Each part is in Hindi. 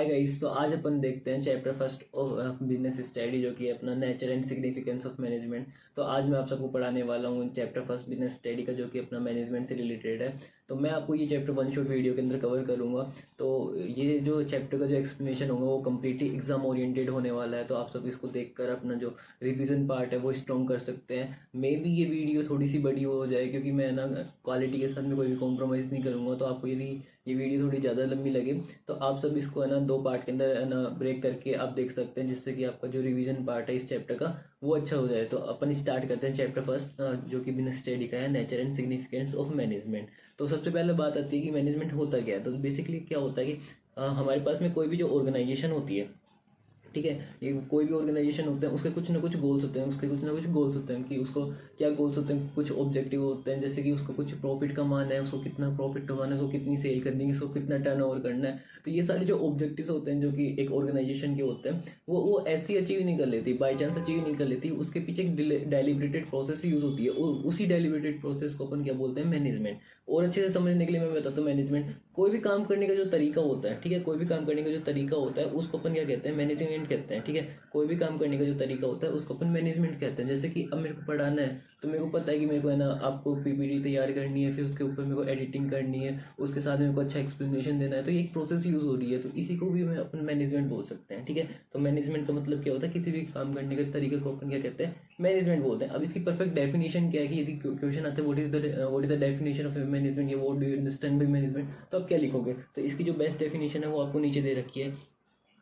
हाय गाइस, तो आज अपन देखते हैं chapter first of business study, जो कि है अपना nature and significance of management. तो आज मैं आप सबको पढ़ाने वाला हूँ चैप्टर फर्स्ट बिजनेस स्टडी का, जो कि अपना मैनेजमेंट से रिलेटेड है। तो मैं आपको ये चैप्टर वन शॉट वीडियो के अंदर कवर करूँगा। तो ये जो चैप्टर का जो एक्सप्लेनेशन होगा वो कम्प्लीटली एग्जाम ओरिएंटेड होने वाला है। तो आप सब इसको देखकर अपना जो रिविजन पार्ट है वो स्ट्रॉन्ग कर सकते हैं। मे बी ये वीडियो थोड़ी सी बड़ी हो जाए, क्योंकि मैं ना क्वालिटी के साथ में कोई भी कॉम्प्रोमाइज़ नहीं करूँगा। तो आपको यदि ये वीडियो थोड़ी ज़्यादा लंबी लगे तो आप सब इसको है ना 2 पार्ट के अंदर है ना ब्रेक करके आप देख सकते हैं, जिससे कि आपका जो रिवीजन पार्ट है इस चैप्टर का वो अच्छा हो जाए। तो अपन स्टार्ट करते हैं चैप्टर फर्स्ट, जो कि बिजनेस स्टडी का है, nature and significance of management. तो सबसे पहले बात आती है कि मैनेजमेंट होता क्या है। तो बेसिकली क्या होता है कि हमारे पास में कोई भी जो ऑर्गेनाइजेशन होती है, ठीक है, ये कोई भी ऑर्गेनाइजेशन होता है उसके कुछ ना कुछ गोल्स होते हैं, उसके कुछ ना कुछ गोल्स होते हैं कि उसको क्या गोल्स होते हैं, कुछ ऑब्जेक्टिव होते हैं। जैसे कि उसको कुछ प्रॉफिट कमाना है, उसको कितना प्रॉफिट कमाना है, उसको कितनी सेल करनी है, उसको कितना टर्नओवर करना है। तो ये सारे जो ऑब्जेक्टिव्स होते हैं जो कि एक ऑर्गेनाइजेशन के होते हैं, वो ऐसे अचीव नहीं कर लेती, बाई चांस अचीव नहीं कर लेती। उसके पीछे एक डेलिब्रेटेड प्रोसेस यूज होती है, और उसी डेलिब्रेटेड प्रोसेस को अपन क्या बोलते हैं, मैनेजमेंट। और अच्छे से समझने के लिए मैं बताता हूँ, मैनेजमेंट कोई भी काम करने का जो तरीका होता है, ठीक है, कोई भी काम करने का जो तरीका होता है उसको अपन क्या कहते हैं, मैनेजमेंट कहते हैं। ठीक है, कोई भी काम करने का जो तरीका होता है उसको अपन मैनेजमेंट कहते हैं। जैसे कि अब मेरे को पढ़ाना है, तो मेरे को पता है कि मेरे को है ना आपको पीपीटी तैयार करनी है, फिर उसके ऊपर मेरे को एडिटिंग करनी है, उसके साथ मेरे को अच्छा एक्सप्लेनेशन देना है। तो ये एक प्रोसेस यूज हो रही है, तो इसी को भी मैं अपन मैनेजमेंट बोल सकते हैं। ठीक है, तो मैनेजमेंट का मतलब क्या होता है, किसी भी काम करने के तरीके को अपन क्या कहते हैं, मैनेजमेंट बोलते हैं। अब इसकी परफेक्ट डेफिनेशन क्या है कि यदि क्वेश्चन आता है what is the definition of management, या what do you understand by management, तो आप क्या लिखोगे। तो इसकी जो बेस्ट डेफिनेशन है वो आपको नीचे दे रखी है,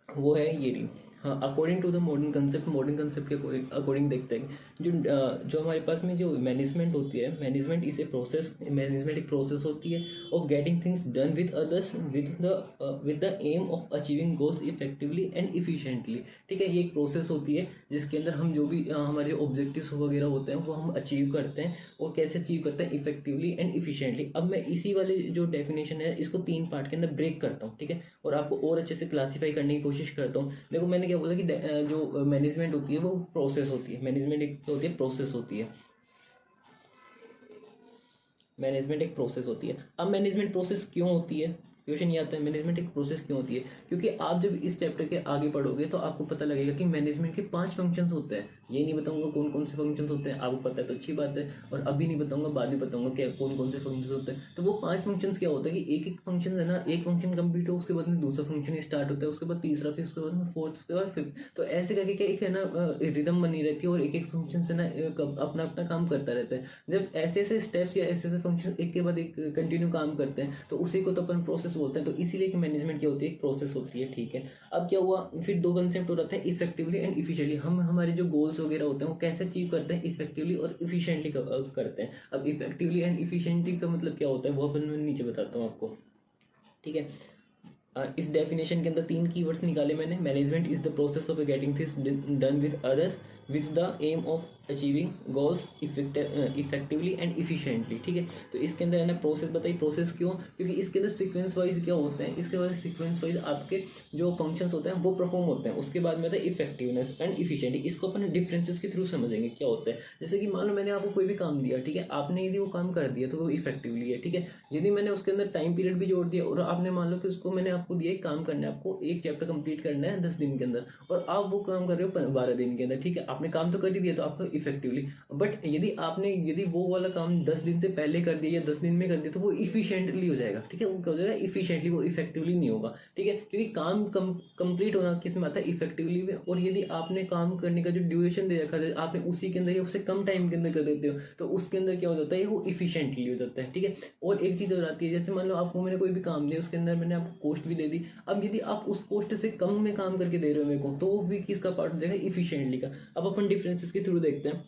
वो है ये रही। हाँ, according to the modern concept के अकॉर्डिंग देखते हैं जो हमारे पास में जो मैनेजमेंट होती है, management is a process, management एक प्रोसेस होती है of getting things done with others with the aim of achieving goals effectively and efficiently. ठीक है, ये एक प्रोसेस होती है जिसके अंदर हम जो भी हमारे ऑब्जेक्टिव्स वगैरह होते हैं वो हम अचीव करते हैं, और कैसे अचीव करते हैं, इफेक्टिवली एंड इफिशिएंटली। अब मैं इसी वाले जो डेफिनेशन है इसको 3 पार्ट के अंदर ब्रेक करता हूँ, ठीक है, और आपको और अच्छे से क्लासीफाई करने की कोशिश करता हूँ। देखो, मैंने क्या बोला कि जो मैनेजमेंट होती है वो प्रोसेस होती है, मैनेजमेंट एक होती है प्रोसेस होती है, मैनेजमेंट एक प्रोसेस होती है। अब मैनेजमेंट प्रोसेस क्यों होती है, क्वेश्चन ये आता है, मैनेजमेंट एक प्रोसेस क्यों होती है। क्योंकि आप जब इस चैप्टर के आगे पढ़ोगे तो आपको पता लगेगा कि मैनेजमेंट के 5 फंक्शंस होते हैं। ये नहीं बताऊंगा कौन कौन से फंक्शंस होते हैं, आपको पता है तो अच्छी बात है, और अभी नहीं बताऊंगा, बाद में बताऊंगा क्या कौन कौन से फंक्शंस होते हैं। तो वो 5 फंक्शंस क्या होता है कि एक एक फंक्शन है ना, एक फंक्शन कंप्लीट हो उसके बाद में दूसरा फंक्शन स्टार्ट होता है, उसके बाद तीसरा, फिर उसके बाद में फोर्थ, उसके बाद फिफ्थ। तो ऐसे करके क्या एक है ना रिदम बनी रहती है, और एक एक फंक्शन से ना अपना अपना काम करता रहता है। जब ऐसे ऐसे स्टेप्स या ऐसे ऐसे फंक्शन एक के बाद एक कंटिन्यू काम करते हैं तो उसी को तो अपन प्रोसेस बोलते हैं। तो इसीलिए मैनेजमेंट क्या होती है, एक प्रोसेस होती है। ठीक है, अब क्या हुआ, फिर 2 कंसेप्ट हो जाते हैं, इफेक्टिवली एंड इफिशिएंटली। हम हमारे जो गोल्स वगैरह होते हैं वो कैसे अचीव करते हैं, इफेक्टिवली और इफिशिएंटली करते हैं। अब इफेक्टिवली एंड इफिशिएंटली का मतलब क्या होता है वो अपन नीचे बताता हूँ आपको। ठीक है, इस डेफिनेशन के अंदर 3 कीवर्ड्स निकाले मैंने। Management is the process of getting things done with others with the aim of achieving goals effectively and efficiently. ठीक है, तो इसके अंदर है ना प्रोसेस बताइए, प्रोसेस क्यों, क्योंकि इसके अंदर सीक्वेंस वाइज क्या होते हैं, इसके बाद सीक्वेंस वाइज आपके जो फंक्शंस होते हैं वो परफॉर्म होते हैं। उसके बाद में होता है इफेक्टिवनेस एंड इफिशिएंटी। इसको अपन डिफरेंसेस के थ्रू समझेंगे क्या होता है। जैसे कि मान लो मैंने आपको कोई भी काम दिया, ठीक है, आपने यदि वो काम कर दिया तो वो इफेक्टिवली है। ठीक है, यदि मैंने उसके अंदर टाइम पीरियड भी जोड़ दिया, और आपने मान लो कि उसको मैंने आपको दिया एक काम करना है, आपको एक चैप्टर कंप्लीट करना है 10 दिन के अंदर, और आप वो काम कर रहे हो 12 दिन के अंदर। ठीक है, आपने काम तो कर ही दिया तो आपको इफेक्टिवली। बट यदि वो वाला काम 10 दिन से पहले कर दिया या 10 दिन में कर दिया तो वो इफिशिएंटली हो जाएगा। ठीक है, वो क्या हो जाएगा, इफिशिएंटली, वो इफेक्टिवली नहीं होगा। ठीक है, क्योंकि काम कंप्लीट होना किस में आता है, इफेक्टिवली में। और यदि आपने काम करने का जो ड्यूरेशन दे रखा है आपने उसी के अंदर या उससे कम टाइम के अंदर कर देते हो तो उसके अंदर क्या हो जाता है, वो इफिशिएंटली हो जाता है। ठीक है, और एक चीज हो जाती है, जैसे मान लो आपको मैंने कोई भी काम दिया, उसके अंदर मैंने आपको कॉस्ट भी दे दी। अब यदि आप उस कॉस्ट से कम में काम करके दे रहे हो मेरे को, तो वो भी किसका पार्ट हो जाएगा, इफिशिएंटली का। अब अपन डिफरेंसेस के थ्रू देखते हैं।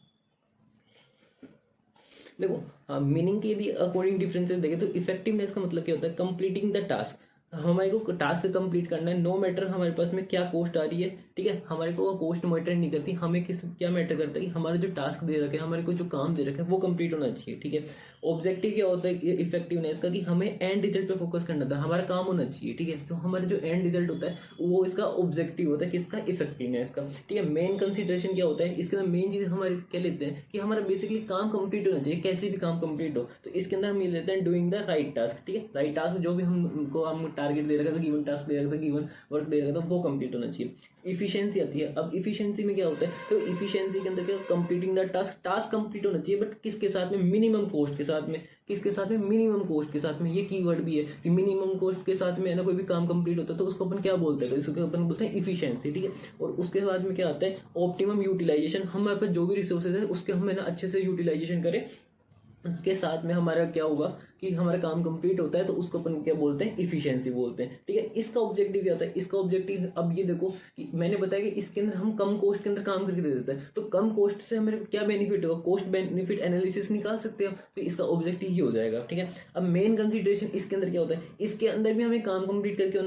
देखो, हाँ, मीनिंग की यदि अकॉर्डिंग डिफरेंसेस देखें तो इफेक्टिवनेस का मतलब क्या होता है, कंप्लीटिंग द टास्क। हमारे को टास्क कंप्लीट करना है, नो मैटर हमारे पास में क्या कॉस्ट आ रही है, ठीक है। हमारे को वो कॉस्ट मैटर नहीं करती, हमें क्या मैटर करता है कि हमारा जो टास्क दे रखे, हमारे को जो काम दे रखे वो कंप्लीट होना चाहिए, ठीक है। ऑब्जेक्टिव क्या होता है इफेक्टिवनेस का, कि हमें एंड रिजल्ट पे फोकस करना था, हमारा काम होना चाहिए, ठीक है। तो हमारा जो एंड रिजल्ट होता है वो इसका ऑब्जेक्टिव होता है, किसका, इफेक्टिवनेस का, ठीक है। मेन कंसिडरेशन क्या होता है इसके अंदर, मेन चीज हमारे क्या लेते हैं कि हमारा बेसिकली काम कंप्लीट होना चाहिए, कैसे भी काम कंप्लीट हो। तो इसके अंदर हम ये लेते हैं डूइंग द राइट टास्क, ठीक है। राइट टास्क जो भी हम टारगेट दे रखा था, गिवन टास्क दे रखा था, गिवन वर्क दे रखा था, वो कंप्लीट होना चाहिए। इफिशियंसी आती है। अब इफिशियंसी में क्या होता है, तो इफिशियंसी के अंदर क्या, कंप्लीटिंग द टास्क कंप्लीट होना चाहिए, बट किसके साथ में, मिनिमम कॉस्ट के साथ में, किसके साथ में, मिनिमम कॉस्ट के साथ में। ये कीवर्ड भी है कि मिनिमम कॉस्ट के साथ में है ना कोई भी काम कंप्लीट होता है तो उसको अपन क्या बोलते हैं, तो इसको अपन बोलते हैं इफिशियंसी, ठीक है। और उसके बाद में क्या आता है, ऑप्टिमम यूटिलाइजेशन, हमारे पास जो भी रिसोर्सेज है उसके हम है ना अच्छे से यूटिलाइजेशन करें। उसके साथ में हमारा क्या होगा कि हमारा काम कंप्लीट होता है तो उसको अपन क्या बोलते हैं, इफिशियंसी बोलते हैं, ठीक है। इसका ऑब्जेक्टिव क्या होता है, इसका ऑब्जेक्टिव, अब ये देखो कि मैंने बताया कि इसके अंदर हम कम कॉस्ट के अंदर काम करके दे देते हैं, तो कम कॉस्ट से हमें क्या बेनिफिट होगा, कॉस्ट बेनिफिट एनालिसिस निकाल सकते हैं, तो इसका ऑब्जेक्टिव ये हो जाएगा, ठीक है। अब मेन कंसिडरेशन इसके अंदर क्या होता है, इसके अंदर भी हमें काम कंप्लीट करके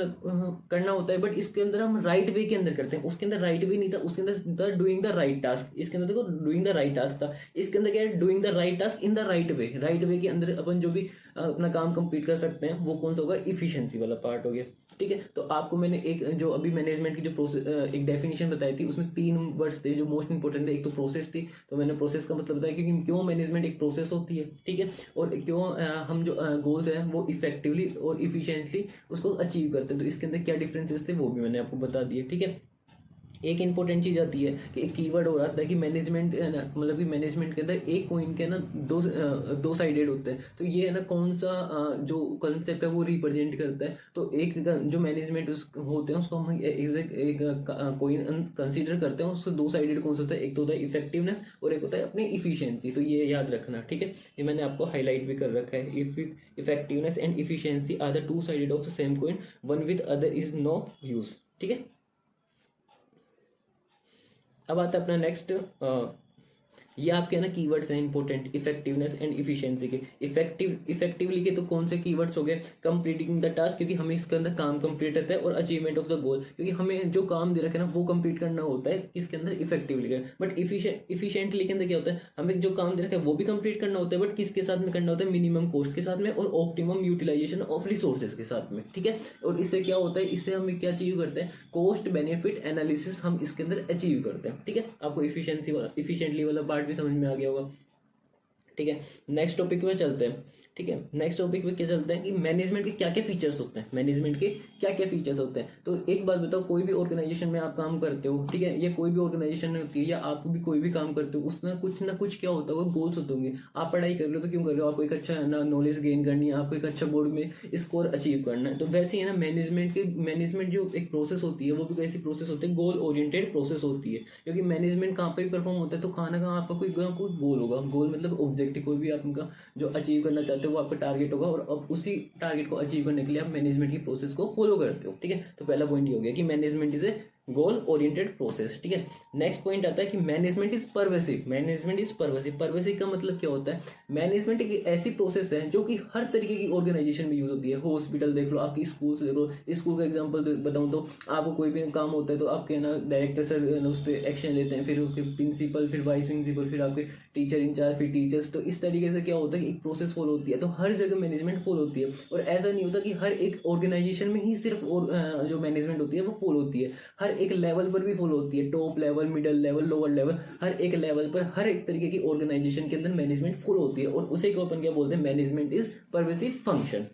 करना होता है, बट इसके अंदर हम राइट वे के अंदर करते हैं। उसके अंदर राइट वे नहीं था, उसके अंदर डूइंग द राइट टास्क, इसके अंदर देखो डूइंग द राइट टास्क था, इसके अंदर क्या है, doing the right task in the right way. Right way के अंदर अपन जो भी अपना काम कंप्लीट कर सकते हैं वो कौन सा होगा, इफिशिएंसी वाला पार्ट हो गया, ठीक है। तो आपको मैंने एक जो अभी मैनेजमेंट की जो प्रोसेस एक डेफिनेशन बताई थी, उसमें 3 वर्ड्स थे जो मोस्ट इंपॉर्टेंट थे। एक तो प्रोसेस थी, तो मैंने प्रोसेस का मतलब बताया क्योंकि क्यों मैनेजमेंट एक प्रोसेस होती है, ठीक है। और क्यों हम जो गोल्स हैं वो इफेक्टिवली और इफिशिएंटली उसको अचीव करते हैं, तो इसके अंदर क्या डिफरेंसेस थे वो भी मैंने आपको बता दिए, ठीक है। एक इंपॉर्टेंट चीज आती है कि एक कीवर्ड हो रहा था कि मैनेजमेंट है ना, मतलब कि मैनेजमेंट के अंदर एक कॉइन के ना दो साइडेड होते हैं, तो ये है ना कौन सा जो कॉन्सेप्ट है वो रिप्रेजेंट करता है। तो एक जो मैनेजमेंट होते हैं उसको हम एक कॉइन कंसीडर करते हैं, उसको 2 साइडेड कौन सा होता है, एक तो होता है इफेक्टिवनेस और एक होता है अपनी इफिशियंसी। तो ये याद रखना, ठीक है। ये मैंने आपको हाईलाइट भी कर रखा है, effectiveness and efficiency are the 2 sided of the same coin, one with other is no use, ठीक है। अब आता है अपना नेक्स्ट, ये आपके ना कीवर्ड्स हैं इंपॉर्टेंट, इफेक्टिवनेस एंड इफिशिएंसी के। इफेक्टिवली के तो कौन से कीवर्ड्स हो गए, कंप्लीटिंग द टास्क, क्योंकि हमें इसके अंदर काम कंप्लीट रहता है, और अचीवमेंट ऑफ द गोल, क्योंकि हमें जो काम दे रखे ना वो कंप्लीट करना होता है इसके अंदर इफेक्टिवली का। बट इफिशिएंटली के अंदर क्या होता है, हमें जो काम दे रखा है वो भी कंप्लीट करना होता है, बट किसके साथ में करना होता है, मिनिमम कॉस्ट के साथ में और ऑप्टिमम यूटिलाइजेशन ऑफ रिसोर्सेज के साथ में, ठीक है। और इससे क्या होता है, इससे हम क्या अचीव करते हैं, कॉस्ट बेनिफिट एनालिसिस हम इसके अंदर अचीव करते हैं, ठीक है। आपको इफिशिएंटली वाला पार्ट भी समझ में आ गया होगा, ठीक है। नेक्स्ट टॉपिक पे चलते हैं, ठीक है। नेक्स्ट टॉपिक पे क्या चलते हैं कि मैनेजमेंट के क्या क्या फीचर्स होते हैं, मैनेजमेंट के क्या क्या फीचर्स होते हैं। तो एक बात बताओ, कोई भी ऑर्गेनाइजेशन में आप काम करते हो, ठीक है, या कोई भी ऑर्गेनाइजेशन होती है, या आप भी कोई भी काम करते हो, उसमें कुछ ना कुछ क्या होता होगा, गोल्स होते होंगे। आप पढ़ाई कर रहे हो तो क्यों कर रहे हो, आपको एक अच्छा ना नॉलेज गेन करनी है, आपको एक अच्छा बोर्ड में स्कोर अचीव करना है। तो वैसे ही है ना मैनेजमेंट जो एक प्रोसेस होती है वो भी कैसी प्रोसेस होती है, गोल ओरिएंटेड प्रोसेस होती है। क्योंकि मैनेजमेंट कहाँ पर भी परफॉर्म होता है, तो खाना कहाँ आपका कोई गोल होगा, गोल मतलब ऑब्जेक्टिव, कोई भी आपका जो अचीव करना चाहते हो वो आपका टारगेट होगा, और अब उसी टारगेट को अचीव करने के लिए आप मैनेजमेंट की प्रोसेस को फॉलो करते हो, ठीक है। तो पहला पॉइंट ये हो गया कि management is A goal oriented process, ठीक है। नेक्स्ट पॉइंट आता है कि management is pervasive. Management is pervasive, pervasive का मतलब क्या होता है, मैनेजमेंट एक ऐसी प्रोसेस है जो कि हर तरीके की ऑर्गेनाइजेशन में यूज होती है। हॉस्पिटल देख लो, आपकी स्कूल देख लो, स्कूल का एग्जांपल बताऊं तो आपको कोई भी काम होता है तो आपके ना डायरेक्टर सर उस पर एक्शन लेते हैं, फिर उसके प्रिंसिपल, फिर वाइस प्रिंसिपल, फिर आपके टीचर इंचार्ज, फिर टीचर्स। तो इस तरीके से क्या होता है कि एक प्रोसेस फॉलो होती है, तो हर जगह मैनेजमेंट फॉलो होती है। और ऐसा नहीं होता कि हर एक ऑर्गेनाइजेशन में ही सिर्फ जो मैनेजमेंट होती है वो फॉलो होती है, हर एक लेवल पर भी फॉलो होती है, top level, middle level, lower level, हर एक लेवल पर हर एक तरीके की ऑर्गेनाइजेशन के अंदर मैनेजमेंट फॉलो होती है। और उसे को अपन क्या बोलते हैं, मैनेजमेंट इज परवेसिव फंक्शन,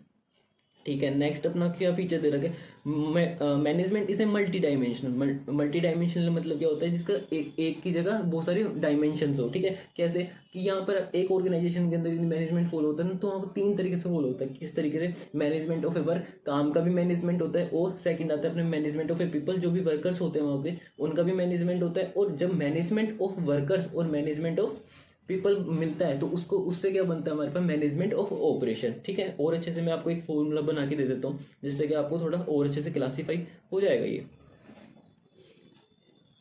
ठीक है। नेक्स्ट अपना क्या फीचर दे रखे, management is a multi dimensional मतलब क्या होता है, जिसका एक की जगह बहुत सारे डायमेंशन हो, ठीक है। कैसे कि यहाँ पर एक ऑर्गेनाइजेशन के अंदर मैनेजमेंट फॉलो होता है ना, तो वहाँ पर 3 तरीके से फॉलो होता है। किस तरीके से, मैनेजमेंट ऑफ ए वर्क, काम का भी मैनेजमेंट होता है, और सेकंड आता है अपने मैनेजमेंट ऑफ ए पीपल, जो भी वर्कर्स होते हैं वहाँ पे उनका भी मैनेजमेंट होता है। और जब मैनेजमेंट ऑफ वर्कर्स और मैनेजमेंट ऑफ पीपल मिलता है तो उसको उससे क्या बनता है हमारे पास, मैनेजमेंट ऑफ ऑपरेशन, ठीक है। और अच्छे से मैं आपको एक फॉर्मूला बना के दे देता हूँ जिससे कि आपको थोड़ा और अच्छे से क्लासीफाई हो जाएगा। ये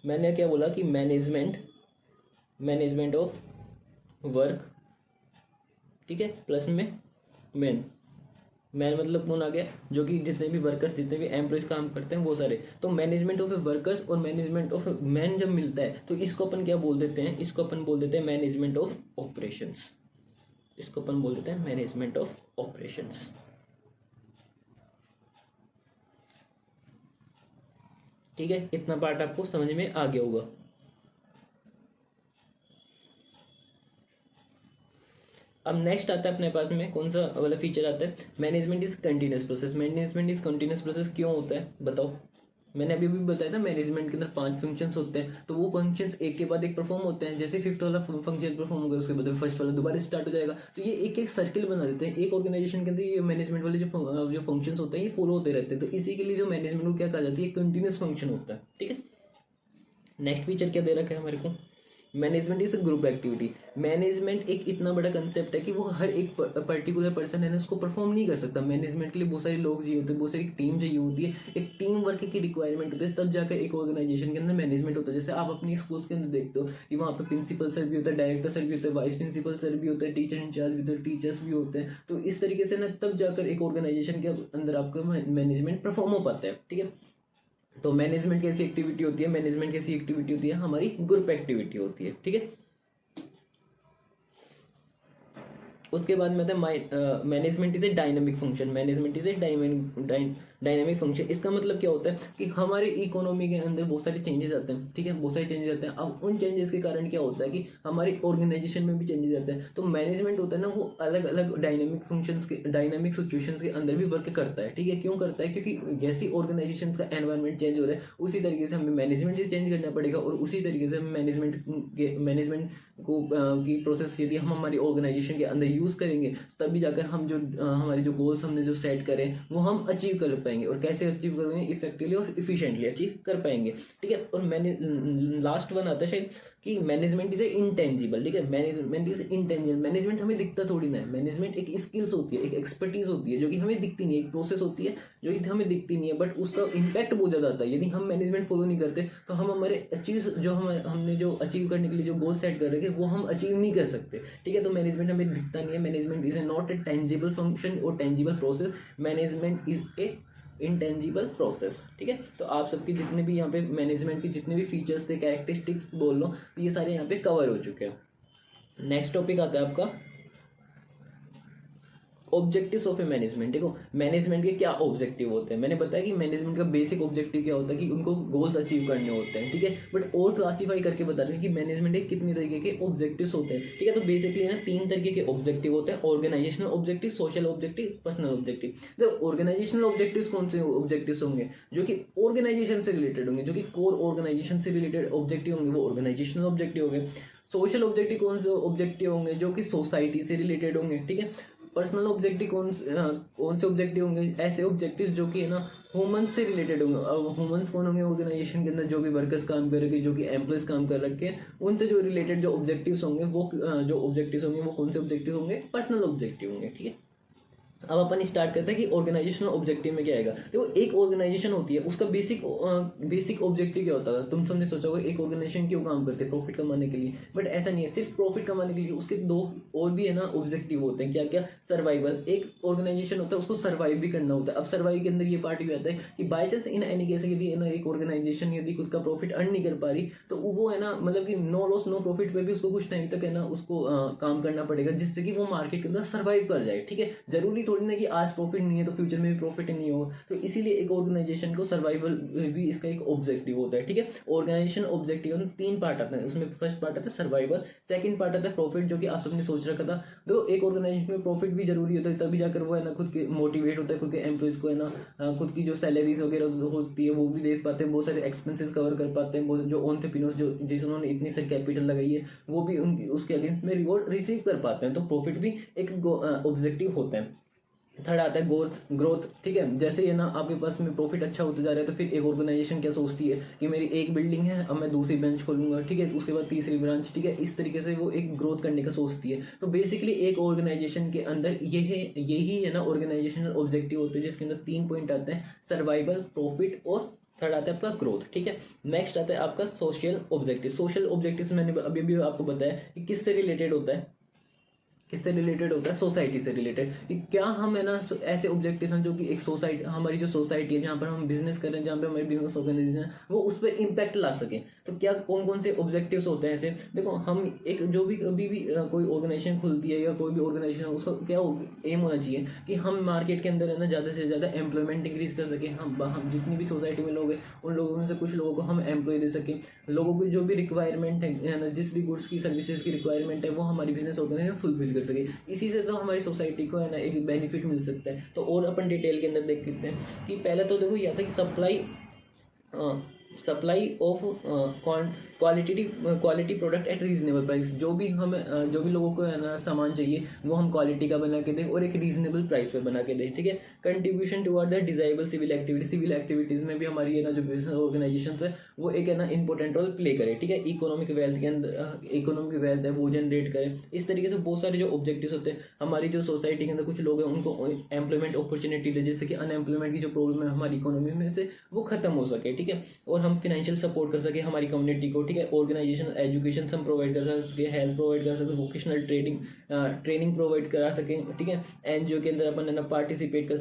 मैंने क्या बोला कि मैनेजमेंट ऑफ वर्क, ठीक है, प्लस में मैन, मैन मतलब कौन आ गया, जो कि जितने भी वर्कर्स, जितने भी एम्प्लॉयज काम करते हैं वो सारे। तो मैनेजमेंट ऑफ वर्कर्स और मैनेजमेंट ऑफ मैन जब मिलता है तो इसको अपन क्या बोल देते हैं, इसको अपन बोल देते हैं मैनेजमेंट ऑफ ऑपरेशंस। इसको अपन बोल देते हैं मैनेजमेंट ऑफ ऑपरेशंस। ठीक है, इतना पार्ट आपको समझ में आ गया होगा। अब नेक्स्ट आता है अपने पास में कौन सा वाला फीचर आता है, management is continuous process. Management is continuous process क्यों होता है बताओ। मैंने अभी भी बताया था मैनेजमेंट के अंदर 5 फंक्शंस होते हैं, तो वो फंक्शंस एक के बाद एक परफॉर्म होते हैं। जैसे 5th वाला फंक्शन परफॉर्म होगा उसके बाद फर्स्ट वाला दोबारा स्टार्ट हो जाएगा। तो ये एक एक सर्किल बना देते हैं एक ऑर्गेनाइजेशन के अंदर। ये मैनेजमेंट वाले जो फंक्शंस होते हैं ये फॉलो होते रहते हैं। तो इसी के लिए जो मैनेजमेंट को क्या कहा जाती है, कंटिन्यूस फंक्शन होता है। ठीक है, नेक्स्ट फीचर क्या दे रखा है हमारे को, management is group activity. Management एक इतना बड़ा कंसेप्ट है कि वो हर एक पर्टिकुलर पर्सन है ना उसको परफॉर्म नहीं कर सकता। मैनेजमेंट के लिए बहुत सारे लोग चाहिए होते हैं, बहुत सारी टीम चाहिए होती है, एक टीम वर्क की रिक्वायरमेंट होती है, तब जाकर एक ऑर्गेनाइजेशन के अंदर मैनेजमेंट होता है। जैसे आप अपनी स्कूल्स के अंदर देखते हो कि वहाँ पे प्रिंसिपल सर भी होता है, डायरेक्टर सर भी होता है, वाइस प्रिंसिपल सर भी होता है, टीचर इंचार्ज भी होता है, टीचर्स भी होते हैं। तो इस तरीके से ना तब जाकर एक ऑर्गेनाइजेशन के अंदर आपका मैनेजमेंट परफॉर्म हो पाता है। ठीक है, तो मैनेजमेंट कैसी एक्टिविटी होती है, मैनेजमेंट कैसी एक्टिविटी होती है, हमारी ग्रुप एक्टिविटी होती है। ठीक है, उसके बाद में था management is a dynamic function. Management is a dynamic function. इसका मतलब क्या होता है कि हमारे इकोनॉमी के अंदर बहुत सारे चेंजेस आते हैं। ठीक है, बहुत सारे चेंजेस आते हैं। अब उन चेंजेस के कारण क्या होता है कि हमारे ऑर्गेनाइजेशन में भी चेंजेस आते हैं। तो मैनेजमेंट होता है ना वो अलग अलग डायनामिक फंक्शंस के, डायनामिक सिचुएशंस के अंदर भी वर्क करता है। ठीक है, क्यों करता है, क्योंकि जैसी ऑर्गेनाइजेशन का एनवायरनमेंट चेंज हो रहा है उसी तरीके से हमें मैनेजमेंट से चेंज करना पड़ेगा, और उसी तरीके से हमें मैनेजमेंट को की प्रोसेस यदि हम हमारी ऑर्गेनाइजेशन के अंदर यूज करेंगे तभी जाकर हम जो हमारे जो गोल्स हमने जो सेट करें वो हम अचीव कर पाएंगे। और कैसे अचीव करेंगे, इफेक्टिवली और इफिशिएंटली अचीव कर पाएंगे। ठीक है, और मैंने लास्ट वन आता है शायद कि मैनेजमेंट इज ए इंटेंजिबल। ठीक है, मैनेजमेंट इज इंटेंजिबल। मैनेजमेंट हमें दिखता थोड़ी ना है, मैनेजमेंट एक स्किल्स होती है, एक एक्सपर्टीज होती है जो कि हमें दिखती नहीं है, एक प्रोसेस होती है जो कि हमें दिखती नहीं है, बट उसका इम्पैक्ट बहुत ज्यादा आता है। यदि हम मैनेजमेंट फॉलो नहीं करते तो हम हमारे अचीव जो हमने जो अचीव करने के लिए जो गोल सेट कर रखे वो हम अचीव नहीं कर सकते। ठीक है, तो मैनेजमेंट हमें दिखता नहीं है। Management is a not a tangible function और tangible process. Management is a intangible process. ठीक है, तो आप सबके जितने भी यहाँ पे मैनेजमेंट के जितने भी फीचर्स थे, कैरेक्टरिस्टिक्स बोल लो, तो ये सारे यहाँ पे कवर हो चुके हैं। नेक्स्ट टॉपिक आता है आपका ऑब्जेक्टिव्स ऑफ ए मैनेजमेंट। देखो मैनेजमेंट के क्या ऑब्जेक्टिव होते हैं, मैंने बताया कि मैनेजमेंट का बेसिक ऑब्जेक्टिव क्या होता है कि उनको गोल्स अचीव करने होते हैं। ठीक है, बट और क्लासीफाई करके बता रहे हैं कि मैनेजमेंट के कितने तरीके के ऑब्जेक्टिव्स होते हैं। ठीक है, तो बेसिकली ना 3 तरीके के ऑब्जेक्टिव होते हैं, organisational objective, social objective, personal objective. तो ऑर्गेनाइजेशनल ऑब्जेक्टिव्स कौन से ऑब्जेक्टिव्स होंगे, जो कि ऑर्गेनाइजेशन से रिलेटेड होंगे, जो कि कोर ऑर्गेनाइजेशन से रिलेटेड ऑब्जेक्टिव होंगे, वो ऑर्गेनाइजेशनल ऑब्जेक्टिव होंगे। सोशल ऑब्जेक्टिव कौन से ऑब्जेक्टिव होंगे, जो कि सोसाइटी से रिलेटेड होंगे। ठीक है, पर्सनल ऑब्जेक्टिव कौन से ऑब्जेक्टिव होंगे, ऐसे ऑब्जेक्टिव जो कि है ना ह्यूमंस से रिलेटेड होंगे। अब ह्यूमंस कौन होंगे, ऑर्गेनाइजेशन के अंदर जो भी वर्कर्स काम कर रखे हैं, जो कि एम्प्लॉयज काम कर रखे हैं, उनसे जो रिलेटेड जो ऑब्जेक्टिव्स होंगे वो जो ऑब्जेक्टिव्स होंगे वो कौन से ऑब्जेक्टिव होंगे, पर्सनल ऑब्जेक्टिव होंगे। ठीक है, अब अपन स्टार्ट करते हैं कि ऑर्गेनाइजेशनल ऑब्जेक्टिव में क्या आएगा। देखो एक ऑर्गेनाइजेशन होती है उसका बेसिक ऑब्जेक्टिव क्या होता है। तुम सबने सोचा होगा एक ऑर्गेनाइजेशन क्यों काम करते हैं, प्रॉफिट कमाने के लिए, बट ऐसा नहीं है। सिर्फ प्रॉफिट कमाने के लिए उसके 2 और भी है ना ऑब्जेक्टिव होते हैं। क्या क्या, सर्वाइवल। एक ऑर्गेनाइजेशन होता है उसको सर्वाइव भी करना होता है। अब सर्वाइव के अंदर ये पार्ट भी आता है कि by chance in any case यदि है ना एक ऑर्गेनाइजेशन यदि खुद का प्रॉफिट अर्न नहीं कर पा रही तो वो है ना मतलब कि नो लॉस नो प्रॉफिट पे भी उसको कुछ टाइम तक है ना उसको काम करना पड़ेगा, जिससे कि वो मार्केट के अंदर सर्वाइव कर जाए। ठीक है, जरूरी थोड़ी ना कि आज प्रॉफिट नहीं है तो फ्यूचर में भी प्रॉफिट नहीं होगा। तो इसीलिए एक ऑर्गेनाइजेशन को सर्वाइवल भी इसका एक ऑब्जेक्टिव होता है। ठीक है, ऑर्गेनाइजेशन ऑब्जेक्टिव में 3 पार्ट आते हैं। उसमें फर्स्ट पार्ट आता है सर्वाइवल, सेकंड पार्ट आता है प्रॉफिट, जो कि आप सबने सोच रखा था। देखो एक ऑर्गेनाइजेशन में प्रॉफिट भी जरूरी होता है, तभी जाकर वो है ना खुद के मोटिवेट होता है, खुद के एम्प्लॉइज को है ना खुद की जो सैलरीज वगैरह होती है वो भी देख पाते हैं, बहुत सारे एक्सपेंसेस कवर कर पाते हैं। जो एंटरप्रेन्योर्स जो जिन्होंने इतनी सारी कैपिटल लगाई है वो भी उसके अगेंस्ट में रिवॉर्ड रिसीव कर पाते हैं। तो प्रॉफिट भी एक ऑब्जेक्टिव होता है। थर्ड आता है ग्रोथ। ठीक है, जैसे ये ना आपके पास में प्रॉफिट अच्छा होता जा रहा है तो फिर एक ऑर्गेनाइजेशन क्या सोचती है कि मेरी एक बिल्डिंग है, अब मैं दूसरी ब्रांच खोलूंगा। ठीक है, उसके बाद तीसरी ब्रांच। ठीक है, इस तरीके से वो एक ग्रोथ करने का सोचती है। तो बेसिकली एक ऑर्गेनाइजेशन के अंदर यही है ना ऑर्गेनाइजेशनल ऑब्जेक्टिव होते हैं, जिसके अंदर 3 पॉइंट आते हैं, सर्वाइवल, प्रॉफिट और थर्ड आता है आपका ग्रोथ। ठीक है, नेक्स्ट आता है आपका सोशल ऑब्जेक्टिव। सोशल ऑब्जेक्टिव मैंने अभी भी आपको बताया कि किससे रिलेटेड होता है, किससे रिलेटेड होता है? सोसाइटी से रिलेटेड। कि क्या हम है ना ऐसे ऑब्जेक्टिव्स हैं जो कि एक सोसाइटी, हमारी जो सोसाइटी है जहाँ पर हम बिजनेस कर रहे हैं, जहाँ पे हमारी बिजनेस ऑर्गेनाइजेशन है, वो उस पर इम्पैक्ट ला सके। तो क्या कौन कौन से ऑब्जेक्टिव्स होते हैं ऐसे? देखो, हम एक जो भी कभी भी कोई ऑर्गेनाइजेशन खुलती है या कोई भी ऑर्गेनाइजेशन है, उसका क्या एम होना चाहिए कि हम मार्केट के अंदर है ना ज़्यादा से ज़्यादा एम्प्लॉयमेंट इंक्रीज कर सके। हम जितनी भी सोसाइटी में लोग हैं, उन लोगों में से कुछ लोगों को हम एम्प्लॉय दे सकें। लोगों की जो भी रिक्वायरमेंट है ना, जिस भी गुड्स की सर्विसेज की रिक्वायरमेंट है, वो हमारी बिजनेस ऑर्गेनाइजेशन फुलफिल कर सके। इसी से तो हमारी सोसाइटी को है ना एक बेनिफिट मिल सकता है। तो और अपन डिटेल के अंदर देख सकते हैं कि पहले तो देखो यह था कि supply of quality product at reasonable price. जो भी लोगों को है ना सामान चाहिए, वो हम क्वालिटी का बना के दें और एक रीजनेबल प्राइस पे बना के दें, ठीक है। Contribution toward the desirable civil activities में भी हमारी है ना जो बिजनेस ऑर्गेनाइजेशन है, वो एक है ना इंपॉर्टेंट रोल प्ले करे, ठीक है। इकोनॉमिक वेल्थ के अंदर इकोनॉमिक वेल्थ है वो जनरेट करे। इस तरीके से बहुत सारे जो ऑब्जेक्टिव्स होते हैं, हमारी जो सोसाइटी के अंदर कुछ लोग हैं उनको एम्प्लॉयमेंट अपॉर्चुनिटी दे, जैसे कि अनएम्प्लॉयमेंट की जो प्रॉब्लम है हमारी इकोनॉमी में से, वो खत्म हो सके, ठीक है। और हम फाइनेंशियल सपोर्ट कर सके हमारी कम्युनिटी को, ठीक है। ऑर्गेनाइजेशन एजुकेशन हम प्रोवाइड कर सके, हेल्थ प्रोवाइड कर सके, वोकेशनल ट्रेनिंग प्रोवाइड करा सकें, ठीक है। एनजीओ के अंदर अपन है ना पार्टिसिपेट कर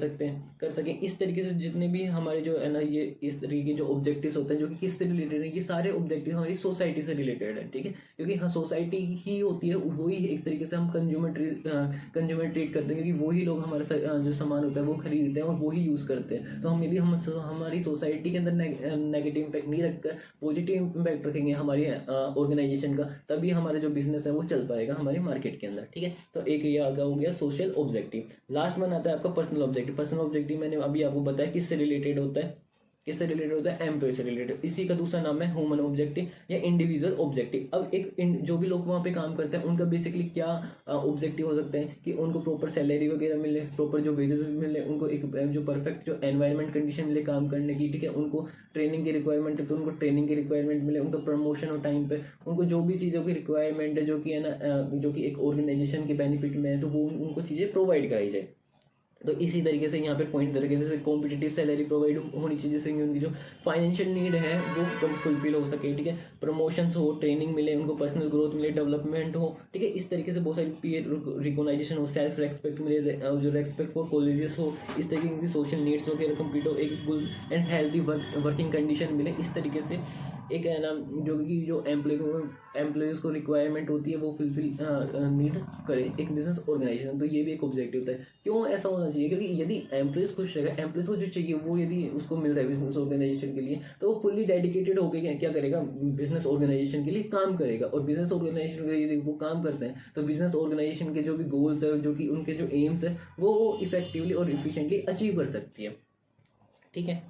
सकें। इस तरीके से जितने भी हमारे जो है ना ये इस तरीके के जो ऑब्जेक्टिव्स होते हैं जो कि किससे रिलेटेड है, ये सारे ऑब्जेक्टिव हमारी सोसाइटी से रिलेटेड है, ठीक है। क्योंकि हाँ सोसाइटी ही होती है, वही एक तरीके से हम कंज्यूमर ट्रीट करते हैं, क्योंकि वही लोग हमारा जो सामान होता है वो खरीदते हैं और वही यूज करते हैं। तो हम यदि हम हमारी सोसाइटी के अंदर नेगेटिव इम्पैक्ट नहीं रखकर पॉजिटिव इम्पैक्ट रखेंगे हमारी ऑर्गेनाइजेशन का, तभी हमारा जो बिजनेस है वो चल पाएगा हमारे मार्केट के अंदर, ठीक है। तो एक ये आगे हो गया सोशल ऑब्जेक्टिव। लास्ट वन आता है आपका पर्सनल ऑब्जेक्टिव। पर्सनल ऑब्जेक्टिव मैंने अभी आपको बताया किससे रिलेटेड होता है, एम्प्लॉय से रिलेटेड। इसी का दूसरा नाम है ह्यूमन ऑब्जेक्टिव या इंडिविजुअल ऑब्जेक्टिव। अब जो भी लोग वहाँ पे काम करते हैं उनका बेसिकली क्या ऑब्जेक्टिव हो सकते हैं कि उनको प्रॉपर सैलरी वगैरह मिले, प्रॉपर जो वेजेस मिले, उनको एक जो परफेक्ट जो एनवायरनमेंट कंडीशन मिले काम करने की, ठीक है। उनको ट्रेनिंग की रिक्वायरमेंट है तो उनको ट्रेनिंग की रिक्वायरमेंट मिले, उनको प्रमोशन हो टाइम पे, उनको जो भी चीज़ों की रिक्वायरमेंट है जो कि है ना जो कि एक ऑर्गेनाइजेशन के बेनिफिट में है, तो वो उनको चीज़ें प्रोवाइड कराई जाए। तो इसी तरीके से यहाँ पे पॉइंट दे रखे जैसे कॉम्पिटिटिव सैलरी प्रोवाइड होनी चाहिए, जैसे कि उनकी जो फाइनेंशियल नीड है वो फुलफिल हो सके, ठीक है। प्रमोशंस हो, ट्रेनिंग मिले, उनको पर्सनल ग्रोथ मिले, डेवलपमेंट हो, ठीक है। इस तरीके से बहुत सारी पीयर रिकॉग्नाइजेशन हो, सेल्फ रेस्पेक्ट मिले, जो रेस्पेक्ट फॉर कॉलेजेस हो, इस तरीके की सोशल नीड्स वगैरह कंप्लीट हो, एक good and healthy working condition मिले। इस तरीके से एक है ना जो एम्प्लॉयज़ को रिक्वायरमेंट होती है वो फुलफिल नीड करे एक बिजनेस ऑर्गेनाइजेशन। तो ये भी एक ऑब्जेक्टिव होता है। क्यों ऐसा होना चाहिए? क्योंकि यदि एम्प्लॉयज़ खुश रहेगा, एम्प्लॉयज़ को जो चाहिए वो यदि उसको मिल रहा है बिजनेस ऑर्गेनाइजेशन के लिए, तो वो फुल्ली डेडिकेटेड होकर क्या करेगा, बिजनेस ऑर्गेनाइजेशन के लिए काम करेगा। और बिजनेस ऑर्गेनाइजेशन के लिए यदि वो काम करते हैं तो बिजनेस ऑर्गेनाइजेशन के जो भी गोल्स है, जो कि उनके जो एम्स है, वो इफेक्टिवली और इफिशिएंटली अचीव कर सकती है, ठीक है।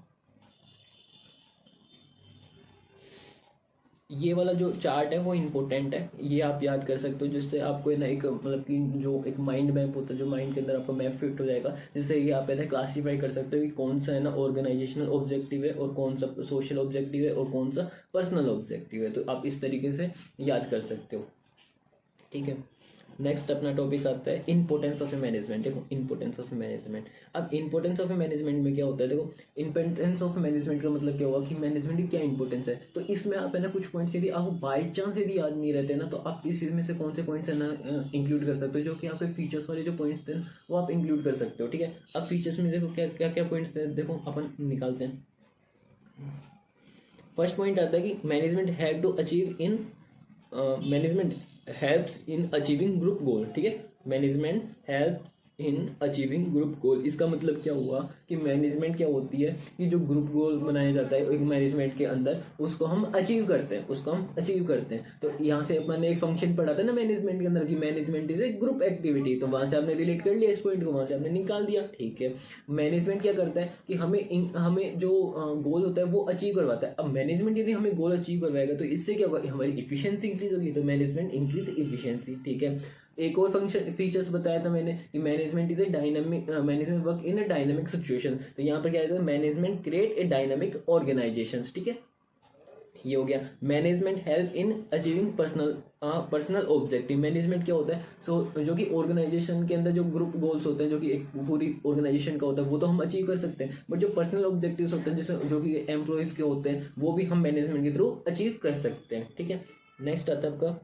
ये वाला जो चार्ट है वो इम्पोर्टेंट है, ये आप याद कर सकते हो, जिससे आपको है ना एक मतलब कि जो एक माइंड मैप होता है, जो माइंड के अंदर आपका मैप फिट हो जाएगा, जिससे ये आप ऐसे क्लासीफाई कर सकते हो कि कौन सा है ना ऑर्गेनाइजेशनल ऑब्जेक्टिव है और कौन सा सोशल ऑब्जेक्टिव है और कौन सा पर्सनल ऑब्जेक्टिव है। तो आप इस तरीके से याद कर सकते हो, ठीक है। नेक्स्ट अपना टॉपिक आता है इंपॉर्टेंस ऑफ ए मैनेजमेंट। देखो इंपॉर्टेंस ऑफ ए मैनेजमेंट, अब इंपॉर्टेंस ऑफ ए मैनेजमेंट में क्या होता है, देखो इंपॉर्टेंस ऑफ मैनेजमेंट का मतलब क्या होगा कि मैनेजमेंट की क्या इंपॉर्टेंस है। तो इसमें आप है ना कुछ पॉइंट्स यदि आपको बाई चांस यदि याद नहीं रहते ना, तो आप इसमें से कौन से पॉइंट्स है ना इंक्लूड कर सकते हो, जो कि आपके फीचर्स वाले जो पॉइंट्स थे वो आप इंक्लूड कर सकते हो, ठीक है। अब फीचर्स में देखो क्या क्या क्या पॉइंट्स थे, देखो अपन निकालते हैं। फर्स्ट पॉइंट आता है कि management have to achieve in management helps in achieving group goal, ठीक है। Management help in achieving group goal, इसका मतलब क्या हुआ कि मैनेजमेंट क्या होती है कि जो ग्रुप गोल बनाया जाता है एक मैनेजमेंट के अंदर, उसको हम अचीव करते हैं, तो यहाँ से अपन ने एक फंक्शन पढ़ा था ना मैनेजमेंट के अंदर कि management is A group activity, तो वहां से आपने रिलेट कर लिया इस पॉइंट को, वहां से आपने निकाल दिया, ठीक है। मैनेजमेंट क्या करता है कि हमें जो गोल होता है वो अचीव करवाता है। अब मैनेजमेंट यदि हमें गोल अचीव करवाएगा तो इससे क्या होगा, हमारी इफिशियंसी इंक्रीज होगी, तो मैनेजमेंट इंक्रीज इफिशियंसी, ठीक है। एक और फंक्शन फीचर्स बताया था मैंने कि management is a dynamic, management work in a dynamic situation, तो यहाँ पर क्या है, management create a dynamic organisation, ठीक है। ये हो गया management help in achieving personal objective. Management क्या होता है, जो कि ऑर्गेनाइजेशन के अंदर जो ग्रुप गोल्स होते हैं, जो कि एक पूरी ऑर्गेनाइजेशन का होता है, वो तो हम अचीव कर सकते हैं, बट जो पर्सनल ऑब्जेक्टिव्स होते हैं जैसे जो कि एम्प्लॉयज के होते हैं, वो भी हम मैनेजमेंट के थ्रू अचीव कर सकते हैं, ठीक है। नेक्स्ट आता है आपका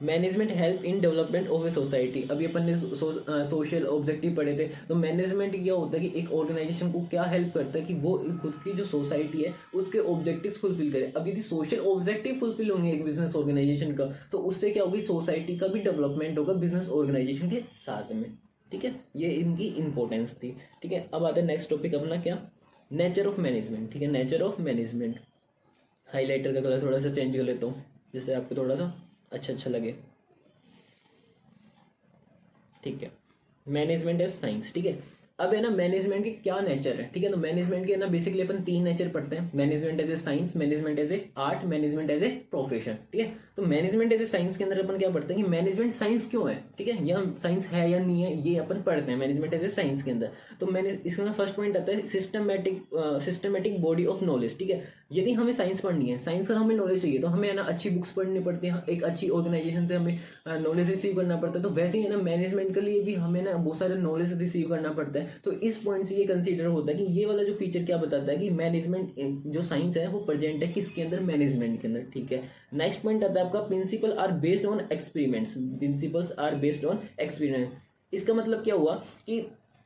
management help in development of a society. अभी अपन ने सोशल ऑब्जेक्टिव पढ़े थे। तो मैनेजमेंट क्या होता है कि एक ऑर्गेनाइजेशन को क्या हेल्प करता है कि वो खुद की जो सोसाइटी है उसके ऑब्जेक्टिव्स फुलफिल करे। अब यदि सोशल ऑब्जेक्टिव फुलफिल होंगे एक बिजनेस ऑर्गेनाइजेशन का, तो उससे क्या होगी, सोसाइटी का भी डेवलपमेंट होगा बिजनेस ऑर्गेनाइजेशन के साथ में। ठीक है, ये इनकी इंपॉर्टेंस थी। ठीक है, अब आता है नेक्स्ट टॉपिक अपना क्या, नेचर ऑफ मैनेजमेंट। ठीक है, नेचर ऑफ मैनेजमेंट। हाईलाइटर का कलर थोड़ा सा चेंज कर लेता हूँ जिससे आपको थोड़ा सा अच्छा लगे। ठीक है, मैनेजमेंट एज साइंस। ठीक है, अब है ना मैनेजमेंट के क्या नेचर है। ठीक है, तो मैनेजमेंट के ना बेसिकली अपन 3 नेचर पढ़ते हैं, management as a science, management as a art, management as a profession. ठीक है, तो मैनेजमेंट एज ए साइंस के अंदर अपन क्या पढ़ते हैं कि मैनेजमेंट साइंस क्यों है। ठीक है, या साइंस है या नहीं है, ये अपन पढ़ते हैं मैनेजमेंट एज ए साइंस के अंदर। तो मैंने इसके अंदर फर्स्ट पॉइंट आता है सिस्टमेटिक बॉडी ऑफ नॉलेज। ठीक है, यदि हमें साइंस पढ़नी है, साइंस का हमें नॉलेज चाहिए, तो हमें है ना अच्छी बुक्स पढ़नी पड़ती है, एक अच्छी ऑर्गेनाइजेशन से हमें नॉलेज रिसीव करना पड़ता है। तो वैसे ही है ना मैनेजमेंट के लिए भी हमें ना बहुत सारे नॉलेज रिसीव करना पड़ता है। तो इस पॉइंट से ये कंसीडर होता है कि ये वाला जो फीचर क्या बताता है कि मैनेजमेंट जो साइंस है वो प्रेजेंट है किसके अंदर, मैनेजमेंट के अंदर। ठीक है, नेक्स्ट पॉइंट आता है आपका principle are based on experiments. Principles are based on experiment. इसका मतलब क्या हुआ कि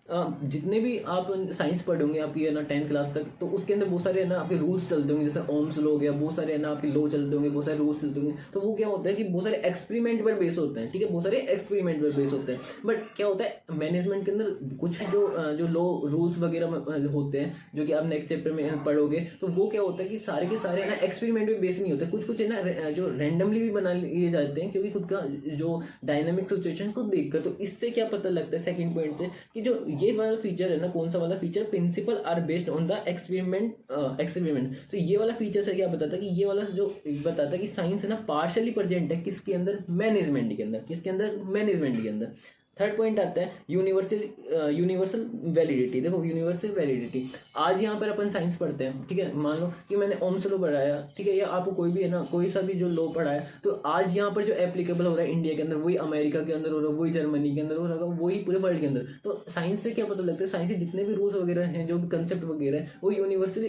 जितने भी आप साइंस पढ़ोगे आपकी है ना 10th क्लास तक, तो उसके अंदर बहुत सारे है ना आपके रूल्स चलते होंगे, जैसे ओम्स लॉ हो गया, बहुत सारे है ना आपके लॉ चलते होंगे, बहुत सारे रूल्स चलते होंगे। तो वो क्या होता है कि बहुत सारे एक्सपेरिमेंट पर बेस होते हैं। ठीक है, बहुत सारे एक्सपेरिमेंट पर बेस होते हैं। बट क्या होता है मैनेजमेंट के अंदर कुछ जो लॉ रूल्स वगैरह होते हैं जो कि आप नेक्स्ट चैप्टर में पढ़ोगे, तो वो क्या होता है कि सारे के सारे है ना एक्सपेरिमेंट पे बेस नहीं होते, कुछ कुछ है ना जो रैंडमली भी बना लिए जाते हैं क्योंकि खुद का जो डायनामिक सिचुएशन को देखकर। तो इससे क्या पता लगता है सेकंड पॉइंट से कि जो ये वाला फीचर है ना, कौन सा वाला feature, principle are based on the experiment. तो ये वाला फीचर से क्या बताता है कि ये वाला जो बताता है कि साइंस है ना पार्शियली प्रेजेंट है किसके अंदर, मैनेजमेंट के अंदर। किसके अंदर, मैनेजमेंट के अंदर। थर्ड पॉइंट आता है यूनिवर्सल वैलिडिटी। देखो यूनिवर्सल वैलिडिटी, आज यहाँ पर अपन साइंस पढ़ते हैं। ठीक है, मान लो कि मैंने ओम्स लॉ पढ़ाया, ठीक है, या आपको कोई भी है ना कोई सा भी जो लॉ पढ़ाया, तो आज यहाँ पर जो एप्लीकेबल हो रहा है इंडिया के अंदर, वही अमेरिका के अंदर हो रहा है, वही जर्मनी के अंदर हो रहा है, वही पूरे वर्ल्ड के अंदर। तो साइंस से क्या पता लगता है, साइंस के जितने भी रूल्स वगैरह हैं, जो भी कंसेप्ट वगैरह है, वो यूनिवर्सली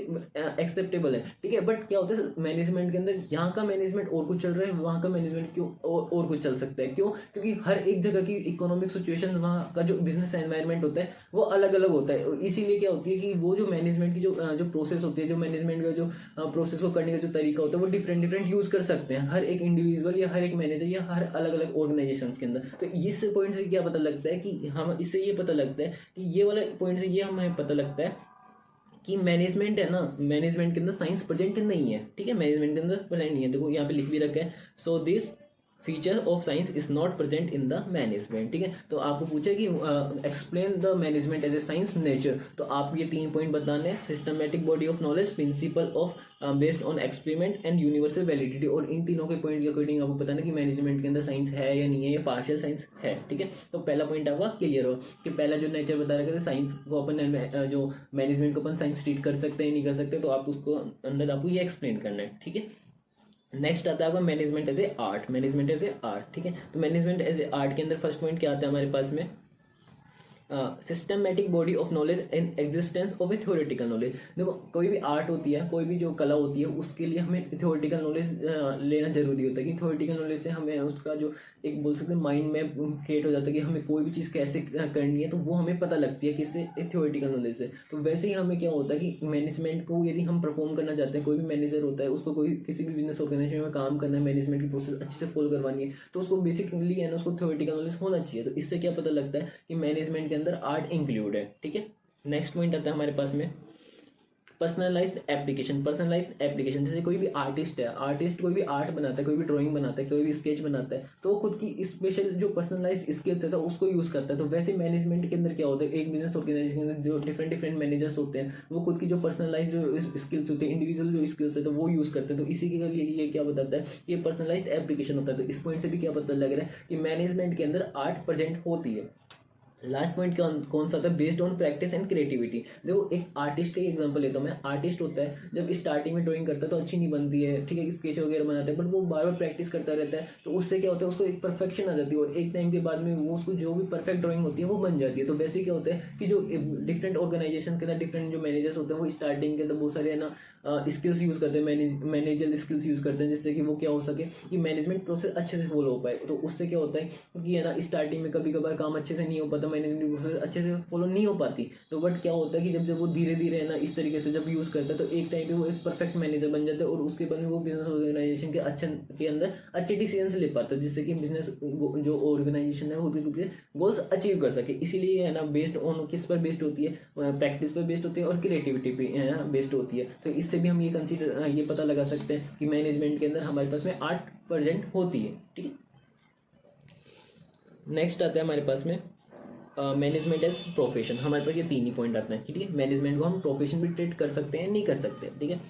एक्सेप्टेबल है। ठीक है, बट क्या होता है मैनेजमेंट के अंदर, यहाँ का मैनेजमेंट और कुछ चल रहा है, वहाँ का मैनेजमेंट क्यों और कुछ चल सकता है। क्यों? क्योंकि हर एक जगह की इकोनॉमिक सिचुएशन, वहाँ का जो बिजनेस एनवायरनमेंट होता है वो अलग अलग होता है। इसीलिए क्या होती है कि वो जो मैनेजमेंट की जो प्रोसेस होती है, जो मैनेजमेंट का जो प्रोसेस को करने का जो तरीका होता है, वो डिफरेंट यूज कर सकते हैं हर एक इंडिविजुअल या हर एक मैनेजर या हर अलग अलग ऑर्गेनाइजेशन के अंदर। तो इस पॉइंट से क्या पता लगता है कि हम इससे ये पता लगता है कि ये वाला पॉइंट से ये हमें पता लगता है कि मैनेजमेंट है ना, मैनेजमेंट के अंदर साइंस प्रेजेंट नहीं है। ठीक है, मैनेजमेंट के अंदर प्रेजेंट नहीं है। देखो यहाँ पे लिख भी रखा है, so this feature of science is not present in the management. ठीक है, तो आपको पूछा कि explain the management as a science nature, तो आपको ये 3 पॉइंट बताने हैं, systematic body of knowledge, principle of based on experiment and universal validity. और इन तीनों के पॉइंट के अकॉर्डिंग आपको बताना कि मैनेजमेंट के अंदर साइंस है या नहीं है, या पार्शियल साइंस है। ठीक है, तो पहला पॉइंट आपका क्लियर हो कि पहला जो नेचर बता रखा था साइंस को अपन जो मैनेजमेंट को अपन साइंस ट्रीट कर सकते हैं नहीं कर सकते, तो आप उसको अंदर आपको ये एक्सप्लेन करना है। ठीक है, नेक्स्ट आता है आपका management as a art. Management as a art, ठीक है, तो मैनेजमेंट एज ए आर्ट के अंदर फर्स्ट पॉइंट क्या आता है हमारे पास में, systematic body of knowledge and existence of A theoretical knowledge. देखो कोई भी आर्ट होती है, कोई भी जो कला होती है, उसके लिए हमें थ्योरेटिकल नॉलेज लेना जरूरी होता है कि थ्योरेटिकल नॉलेज से हमें उसका जो एक बोल सकते हैं माइंड मैप क्रिएट हो जाता है कि हमें कोई भी चीज़ कैसे करनी है, तो वो हमें पता लगती है किससे, थ्योरेटिकल नॉलेज से। तो वैसे ही हमें क्या होता है कि मैनेजमेंट को यदि हम परफॉर्म करना चाहते हैं, कोई भी मैनेजर होता है, उसको कोई किसी भी बिजनेस ऑर्गेनाइजेशन में काम करना है, मैनेजमेंट की प्रोसेस अच्छे से फॉलो करवानी है, तो उसको बेसिकली है ना उसको थ्योरेटिकल नॉलेज होना चाहिए। तो इससे क्या पता लगता है कि मैनेजमेंट के अंदर आर्ट इंक्लूड है। ठीक है, नेक्स्ट पॉइंट आता है हमारे पास में पर्सनलाइज्ड एप्लीकेशन। पर्सनलाइज्ड एप्लीकेशन, जैसे कोई भी आर्टिस्ट है, आर्टिस्ट कोई भी आर्ट बनाता है, कोई भी ड्राइंग बनाता है, कोई भी स्केच बनाता है, तो वो खुद की स्पेशल जो पर्सनलाइज्ड स्किल्स है तो उसको यूज करता है। तो वैसे मैनेजमेंट के अंदर क्या होता है, एक बिजनेस ऑर्गेनाइजेशन के अंदर जो डिफरेंट मैनेजर्स होते हैं, वो खुद की जो पर्सनलाइज्ड जो स्किल्स होते हैं, इंडिविजुअल जो स्किल्स है, तो वो यूज करते हैं। तो इसी के लिए ये क्या बताता है, ये पर्सनलाइज्ड एप्लीकेशन होता है। तो इस पॉइंट से भी क्या पता लग रहा है कि मैनेजमेंट के अंदर आर्ट प्रेजेंट होती है। लास्ट पॉइंट कौन सा था, based on practice and creativity. देखो एक आर्टिस्ट का ही एग्जांपल लेता हूँ मैं। आर्टिस्ट होता है जब स्टार्टिंग में ड्राइंग करता है तो अच्छी नहीं बनती है, ठीक है, स्केच वगैरह बनाता है, बट वो बार बार प्रैक्टिस करता रहता है, तो उससे क्या होता है, उसको एक परफेक्शन आ जाती है, और एक टाइम के बाद में वो उसको जो भी परफेक्ट ड्राइंग होती है वो बन जाती है। तो वैसे क्या होता है कि जो डिफरेंट ऑर्गेनाइजेशन के अंदर डिफरेंट जो मैनेजर्स होते हैं वो स्टार्टिंग के अंदर बहुत सारे है ना स्किल्स यूज़ करते हैं, मैनेजर स्किल्स यूज़ करते हैं, जिससे कि वो क्या हो सके कि मैनेजमेंट प्रोसेस अच्छे से फॉलो हो पाए। तो उससे क्या होता है कि है ना स्टार्टिंग में कभी कभार काम अच्छे से नहीं हो पाता, मैनेजमेंट प्रोसेस अच्छे से फॉलो नहीं हो पाती, तो बट क्या होता है कि जब जब वो धीरे धीरे है ना इस तरीके से जब यूज़ करता है तो एक टाइम पे वो एक परफेक्ट मैनेजर बन जाता है, और उसके बाद में वो बिजनेस ऑर्गेनाइजेशन के अंदर अच्छे डिसीजन ले पाता है, जिससे कि बिजनेस जो ऑर्गेनाइजेशन है वो गोल्स अचीव कर सके। इसीलिए है ना बेस्ड ऑन किस पर बेस्ड होती है, प्रैक्टिस पर बेस्ड होती है और क्रिएटिविटी पे बेस्ड होती है। तो इससे भी हम ये पता लगा सकते हैं कि मैनेजमेंट के अंदर हमारे पास में 8% होती है, ठीक है। नेक्स्ट आता है हमारे पास में मैनेजमेंट एज प्रोफेशन। हमारे पास ये 3 ही पॉइंट आता है, ठीक है। मैनेजमेंट को हम प्रोफेशन भी ट्रीट कर सकते हैं, नहीं कर सकते, ठीक है।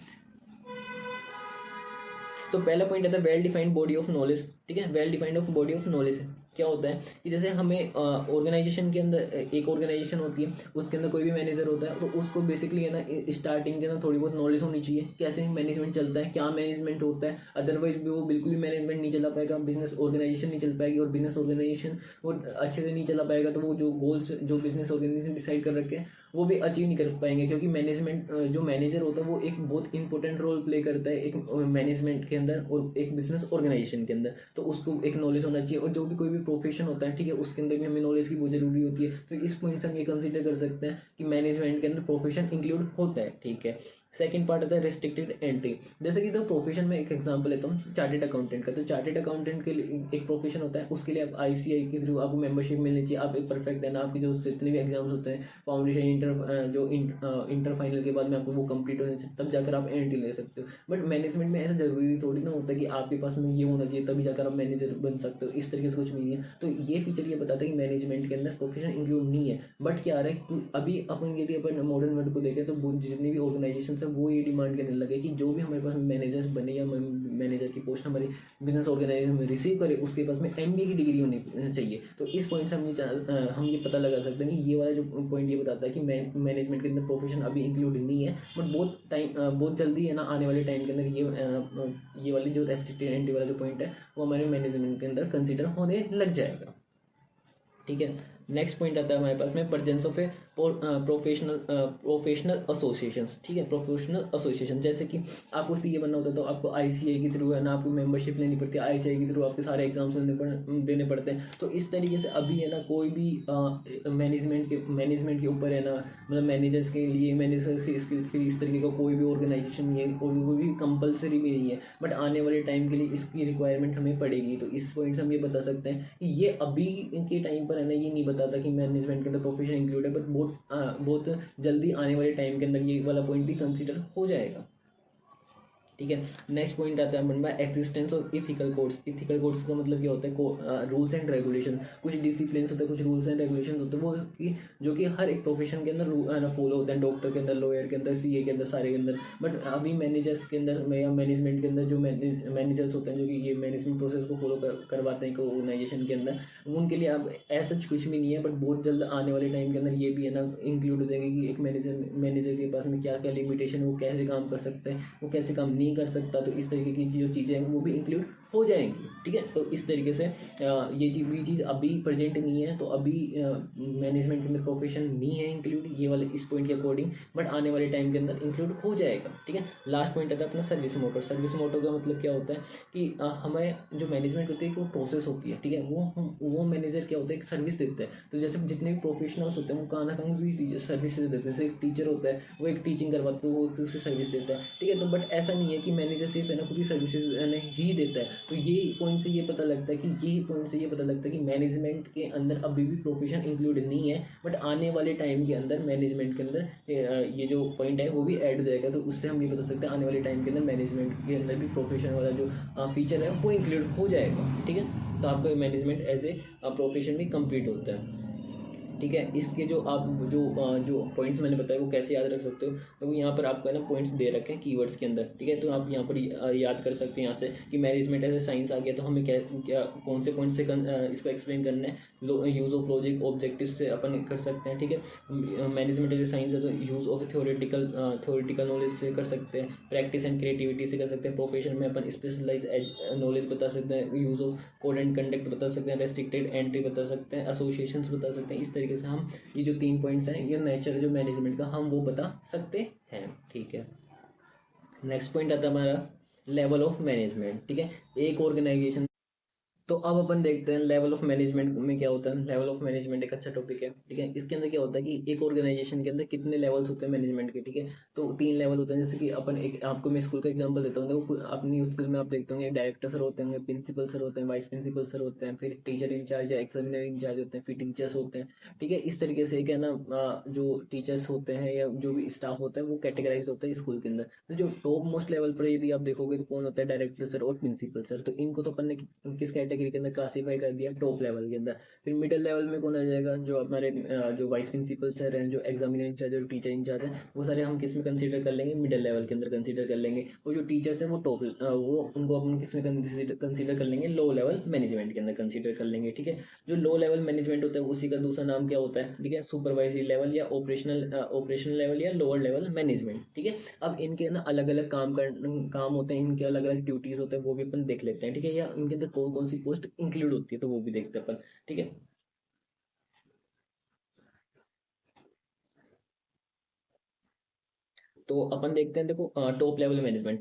तो पहला पॉइंट आता है well defined body of knowledge, ठीक है। Well defined of body of knowledge क्या होता है कि जैसे हमें ऑर्गेनाइजेशन के अंदर एक ऑर्गेनाइजेशन होती है, उसके अंदर कोई भी मैनेजर होता है, तो उसको बेसिकली है ना स्टार्टिंग के अंदर थोड़ी बहुत नॉलेज होनी चाहिए, कैसे मैनेजमेंट चलता है, क्या मैनेजमेंट होता है। अदरवाइज भी वो बिल्कुल भी मैनेजमेंट नहीं चला पाएगा, बिजनेस ऑर्गेनाइजेशन नहीं चल पाएगी, और बिजनेस ऑर्गेनाइजेशन वो अच्छे से नहीं चला पाएगा, तो वो जो गोल्स जो बिजनेस ऑर्गेनाइजेशन डिसाइड कर रखे हैं वो भी अचीव नहीं कर पाएंगे। क्योंकि मैनेजमेंट जो मैनेजर होता है वो एक बहुत इंपॉर्टेंट रोल प्ले करता है एक मैनेजमेंट के अंदर और एक बिजनेस ऑर्गेनाइजेशन के अंदर, तो उसको एक नॉलेज होना चाहिए। और जो भी कोई भी प्रोफेशन होता है, ठीक है, उसके अंदर भी हमें नॉलेज की बहुत जरूरी होती है। तो इस पॉइंट से हम ये कंसीडर कर सकते हैं कि मैनेजमेंट के अंदर प्रोफेशन इंक्लूड होता है, ठीक है। सेकंड पार्ट आता है रेस्ट्रिक्टेड एंट्री। जैसे कि तो प्रोफेशन में एक एग्जांपल लेता हूँ चार्टेड अकाउंटेंट का। तो चार्टेड अकाउंटेंट के लिए एक प्रोफेशन होता है, उसके लिए आप आईसीआई के थ्रू आपको मेंबरशिप मिलनी चाहिए, आप एक परफेक्ट है ना, आपकी जो जितने भी एग्जाम्स होते हैं फाउंडेशन इंटर फाइनल के बाद में आपको वो कंप्लीट होने चाहिए, तब जाकर आप एंट्री ले सकते हो। बट मैनेजमेंट में ऐसा जरूरी थोड़ी ना होता है कि आपके पास में ये होना चाहिए तभी जाकर आप मैनेजर बन सकते हो, इस तरीके से कुछ नहीं है। तो ये फीचर ये बताता है कि मैनेजमेंट के अंदर प्रोफेशन इंक्लूड नहीं है। बट क्या आ रहा है अभी अपन यदि अपन मॉडर्न वर्ल्ड को देखें तो जितनी भी ऑर्गेनाइजेशन है वो ये डिमांड करने लगे कि जो भी हमारे पास मैनेजर्स बने या मैनेजर की पोस्ट हमारी बिजनेस ऑर्गेनाइजेशन में रिसीव करे, उसके पास में एमबीए की डिग्री होनी चाहिए। तो इस पॉइंट से हम ये पता लगा सकते हैं कि ये वाला जो पॉइंट ये बताता है कि मैनेजमेंट के अंदर प्रोफेशन अभी इंक्लूड नहीं है, बट बहुत जल्दी है ना आने वाले टाइम के अंदर ये वाली जो रेस्ट्रिक्टेड एंट्री वाला जो पॉइंट है वो हमारे मैनेजमेंट के अंदर कंसिडर होने लग जाएगा, ठीक है। नेक्स्ट पॉइंट आता है हमारे पास में presence of a professional associations, ठीक है। प्रोफेशनल एसोसिएशन जैसे कि आपको सीए बनना होता है तो आपको आईसीआई के थ्रू है ना आपको मेंबरशिप लेनी पड़ती है, आईसीआई के थ्रू आपके सारे एग्जाम्स देने पड़ते हैं। तो इस तरीके से अभी है ना कोई भी मैनेजमेंट के ऊपर है ना, मतलब मैनेजर्स के लिए मैनेजर्स के स्किल्स के लिए इस तरीके का कोई भी ऑर्गेनाइजेशन नहीं है, कोई भी कंपलसरी भी नहीं है, बट आने वाले टाइम के लिए इसकी रिक्वायरमेंट हमें पड़ेगी। तो इस पॉइंट से हम ये बता सकते हैं कि ये अभी के टाइम पर है ना ये नहीं बताता कि मैनेजमेंट के अंदर प्रोफेशन इंक्लूड है, बट बहुत जल्दी आने वाले टाइम के अंदर ये वाला पॉइंट भी कंसीडर हो जाएगा, ठीक है। नेक्स्ट पॉइंट आता है हमारे existence of ethical codes. Ethical codes का मतलब क्या होता है, रूल्स एंड रेगुलेशन। कुछ डिसिप्लिन होते हैं, कुछ रूल्स एंड रेगुलेशन होते हैं वो कि जो कि हर एक प्रोफेशन के अंदर फॉलो होते हैं, डॉक्टर के अंदर, लॉयर के अंदर, सीए के अंदर, सारे के अंदर। बट अभी मैनेजर्स के अंदर या मैनेजमेंट के अंदर जो मैनेजर्स होते हैं जो कि ये मैनेजमेंट प्रोसेस को फॉलो करवाते हैं ऑर्गेनाइजेशन के अंदर, उनके लिए अब ऐसा कुछ भी नहीं है। बट बहुत जल्द आने वाले टाइम के अंदर ये भी है ना इंक्लूड हो जाएगी कि एक मैनेजर के पास में क्या क्या लिमिटेशन है, वो कैसे काम कर सकते हैं, वो कैसे काम नहीं कर सकता। तो इस तरीके की जो चीज़ें हैं वो भी इंक्लूड हो जाएंगी, ठीक है। तो इस तरीके से ये चीज़ अभी प्रेजेंट नहीं है, तो अभी मैनेजमेंट के अंदर प्रोफेशन नहीं है इंक्लूड ये वाले इस पॉइंट के अकॉर्डिंग, बट आने वाले टाइम के अंदर इंक्लूड हो जाएगा, ठीक है। लास्ट पॉइंट आता है अपना सर्विस मोटो। सर्विस मोटो का मतलब क्या होता है कि हमें जो मैनेजमेंट होती है वो प्रोसेस होती है, ठीक है। वो मैनेजर क्या होता है एक सर्विस देता है। तो जैसे जितने भी प्रोफेशनल्स होते हैं वो कहाँ ना कहीं सर्विस देते हैं। जैसे एक टीचर होता है वो एक टीचिंग करवाता है, वो उसकी सर्विस देता है, ठीक है। तो बट ऐसा नहीं है कि मैनेजर सिर्फ है ना पूरी सर्विसेज ही देता है। तो ये पॉइंट से ये पता लगता है कि मैनेजमेंट के अंदर अभी भी प्रोफेशन इंक्लूड नहीं है, बट आने वाले टाइम के अंदर मैनेजमेंट के अंदर ये जो पॉइंट है वो भी ऐड हो जाएगा। तो उससे हम ये बता सकते हैं आने वाले टाइम के अंदर मैनेजमेंट के अंदर भी प्रोफेशन वाला जो फीचर है वो इंक्लूड हो जाएगा, ठीक है। तो आपका मैनेजमेंट एज ए प्रोफेशन भी कंप्लीट होता है। ठीक है। इसके जो आप जो पॉइंट्स मैंने बताया वो कैसे याद रख सकते हो, तो यहाँ पर आपको है ना पॉइंट्स दे रखे हैं कीवर्ड्स के अंदर, ठीक है। तो आप यहाँ पर याद कर सकते हैं यहाँ से कि मैनेजमेंट एज ए साइंस आ गया, तो हमें क्या क्या कौन से पॉइंट से इसको एक्सप्लेन करना है, यूज ऑफ लॉजिक ऑब्जेक्टिव से अपन कर सकते हैं, ठीक है। मैनेजमेंट एज ए साइंस है तो यूज ऑफ थ्योरेटिकल नॉलेज से कर सकते हैं, प्रैक्टिस एंड क्रिएटिविटी से कर सकते हैं, प्रोफेशन में अपन स्पेशलाइज नॉलेज बता सकते हैं, use of code and conduct बता सकते हैं, रेस्ट्रिक्टेड एंट्री बता सकते हैं, एसोसिएशंस बता सकते हैं। इस तरीके से हम ये जो 3 पॉइंट्स हैं ये नेचर जो मैनेजमेंट का हम वो बता सकते हैं, ठीक है। नेक्स्ट पॉइंट आता है हमारा लेवल ऑफ मैनेजमेंट, ठीक है। एक ऑर्गेनाइजेशन, तो अब अपन देखते हैं लेवल ऑफ मैनेजमेंट में क्या होता है। लेवल ऑफ मैनेजमेंट एक अच्छा टॉपिक है, ठीक है। इसके अंदर क्या होता है कि एक ऑर्गेनाइजेशन के अंदर कितने लेवल्स होते हैं मैनेजमेंट के, ठीक है। तो 3 लेवल होते हैं, जैसे कि अपन एक आपको मैं स्कूल का एग्जांपल देता हूँ। देखो अपनी स्कूल में आप देखते होंगे डायरेक्टर सर होते हैं, प्रिंसिपल सर होते हैं, वाइस प्रिंसिपल सर होते हैं, फिर टीचर इंचार्ज या एग्जामिनर इंचार्ज होते हैं, फिर टीचर्स होते हैं, ठीक है। इस तरीके से क्या ना जो टीचर्स होते हैं या जो भी स्टाफ होता है वो कैटेगराइज होता है स्कूल के अंदर। तो जो टॉप मोस्ट लेवल पर यदि आप देखोगे तो कौन होता है, डायरेक्टर सर और प्रिंसिपल सर। तो इनको तो अपन ने किस कैटेगरी के अंदर क्लासीफाई कर दिया, टॉप लेवल के अंदर। फिर मिडिल लेवल में कौन आ जाएगा, जो हमारे जो वाइस प्रिंसिपल सर हैं, जो एग्जामिनर इंचार्ज और टीचर इंचार्ज हैं, वो सारे हम किस में कंसीडर कर लेंगे, मिडिल लेवल के अंदर कंसीडर कर लेंगे। और जो टीचर्स हैं वो टॉप, वो उनको अपन किस में कंसीडर कर लेंगे, लो लेवल मैनेजमेंट के अंदर कंसीडर कर लेंगे, ठीक है। जो लो लेवल मैनेजमेंट होता है उसी का दूसरा नाम क्या होता है, ठीक है, सुपरवाइजरी लेवल या ऑपरेशनल लेवल या लोअर लेवल मैनेजमेंट, ठीक है। अब इनके ना अलग अलग काम होते हैं, इनके अलग अलग ड्यूटीज होते हैं, वो भी अपन देख लेते हैं, ठीक है। या इनके अंदर कौन कौन सी पोस्ट इंक्लूड होती है तो वो भी देखते हैं अपन, ठीक है। तो अपन देखते हैं, देखो टॉप लेवल मैनेजमेंट,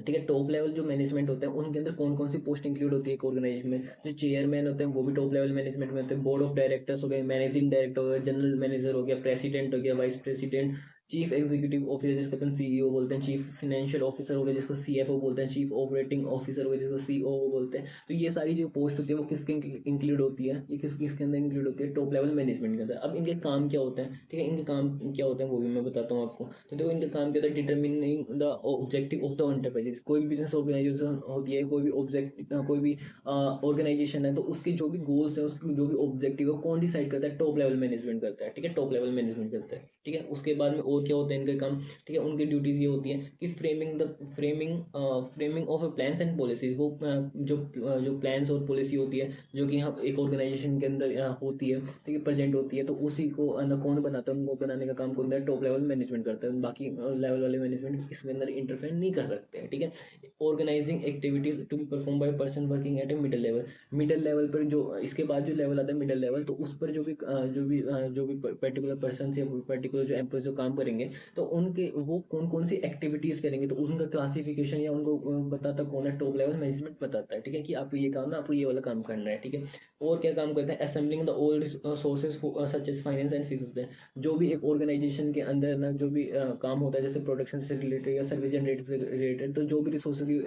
ठीक है। टॉप लेवल जो मैनेजमेंट होता है उनके अंदर कौन कौन सी पोस्ट इंक्लूड होती है एक ऑर्गेनाइजेशन में। जो चेयरमैन होते हैं वो भी टॉप लेवल मैनेजमेंट में होते हैं, बोर्ड ऑफ डायरेक्टर्स हो गए, मैनेजिंग डायरेक्टर हो गया, जनरल मैनेजर हो गया, प्रेसिडेंट हो गया, vice president, chief executive officer जिसको अपन सीईओ बोलते हैं, चीफ फाइनेंशियल ऑफिसर हो गया जिसको सीएफओ बोलते हैं, चीफ ऑपरेटिंग ऑफिसर हो गया जिसको सीओओ बोलते हैं। तो ये सारी जो पोस्ट होती है वो किसके इंक्लूड होती है, ये किसके अंदर इंक्लूड होती है, टॉप लेवल मैनेजमेंट के अंदर। अब इनके काम क्या होते हैं, ठीक है, इनके काम क्या होते हैं वो भी मैं बताता हूँ आपको। तो देखो इनका काम क्या होता है, determining the objective of the enterprises. कोई भी बिजनेस ऑर्गेनाइजेशन होती है, कोई भी ऑर्गेनाइजेशन है, तो उसके जो भी गोल्स है, उसके जो भी ऑब्जेक्टिव है, कौन डिसाइड करता है, टॉप लेवल मैनेजमेंट करता है, ठीक है, टॉप लेवल मैनेजमेंट करता है, ठीक है। उसके बाद में और क्या होता है इनका काम, ठीक है। उनकी ड्यूटीज ये होती है कि framing of plans and policies, वो जो प्लान्स और पॉलिसी होती है जो कि यहाँ एक ऑर्गेनाइजेशन के अंदर होती है, ठीक है, प्रेजेंट होती है, तो उसी को कौन बनाता है, उनको बनाने का काम कौन है, टॉप लेवल मैनेजमेंट करता है। बाकी लेवल वाले मैनेजमेंट इसके अंदर इंटरफेयर नहीं कर सकते हैं, ठीक है। Organising activities to be perform by person working at a middle level पर, जो इसके बाद जो लेवल आता है मिडिल लेवल, तो उस पर जो भी पर्टिकुलर पर्सन या पर्टिकुलर जो एम्प्लॉय जो काम करेंगे, तो उनके वो कौन कौन सी एक्टिविटीज करेंगे, तो उनका क्लासिफिकेशन या उनको बताता कौन है, टॉप लेवल मैनेजमेंट बताता है, ठीक है, कि आपको ये काम है, आपको ये वाला काम करना है, ठीक है। और क्या काम करते हैं, assembling the old sources such as finance and fix. जो भी एक ऑर्गेनाइजेशन के अंदर ना जो भी काम होता है, जैसे प्रोडक्शन से रिलेटेड या सर्विस जनरेटर से रिलेटेड, तो जो भी रिसोर्स की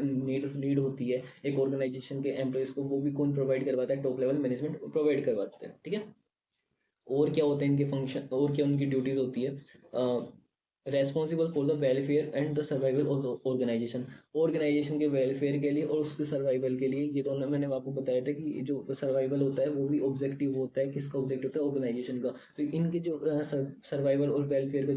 नीड होती है एक ऑर्गेनाइजेशन के एम्प्लॉयज को, वो भी कौन प्रोवाइड करवाता है, टॉप लेवल मैनेजमेंट प्रोवाइड करवाता है, ठीक है। और क्या होते हैं इनके फंक्शन, और क्या उनकी ड्यूटीज होती है, responsible for the welfare and the survival of the organisation के वेलफेयर के लिए और उसके सर्वाइवल के लिए। ये दोनों मैंने आपको बताया था कि जो सर्वाइवल होता है वो भी ऑब्जेक्टिव होता है, किसका ऑब्जेक्टिव होता है, ऑर्गेनाइजेशन का। तो इनके जो सर्वाइवल और वेलफेयर का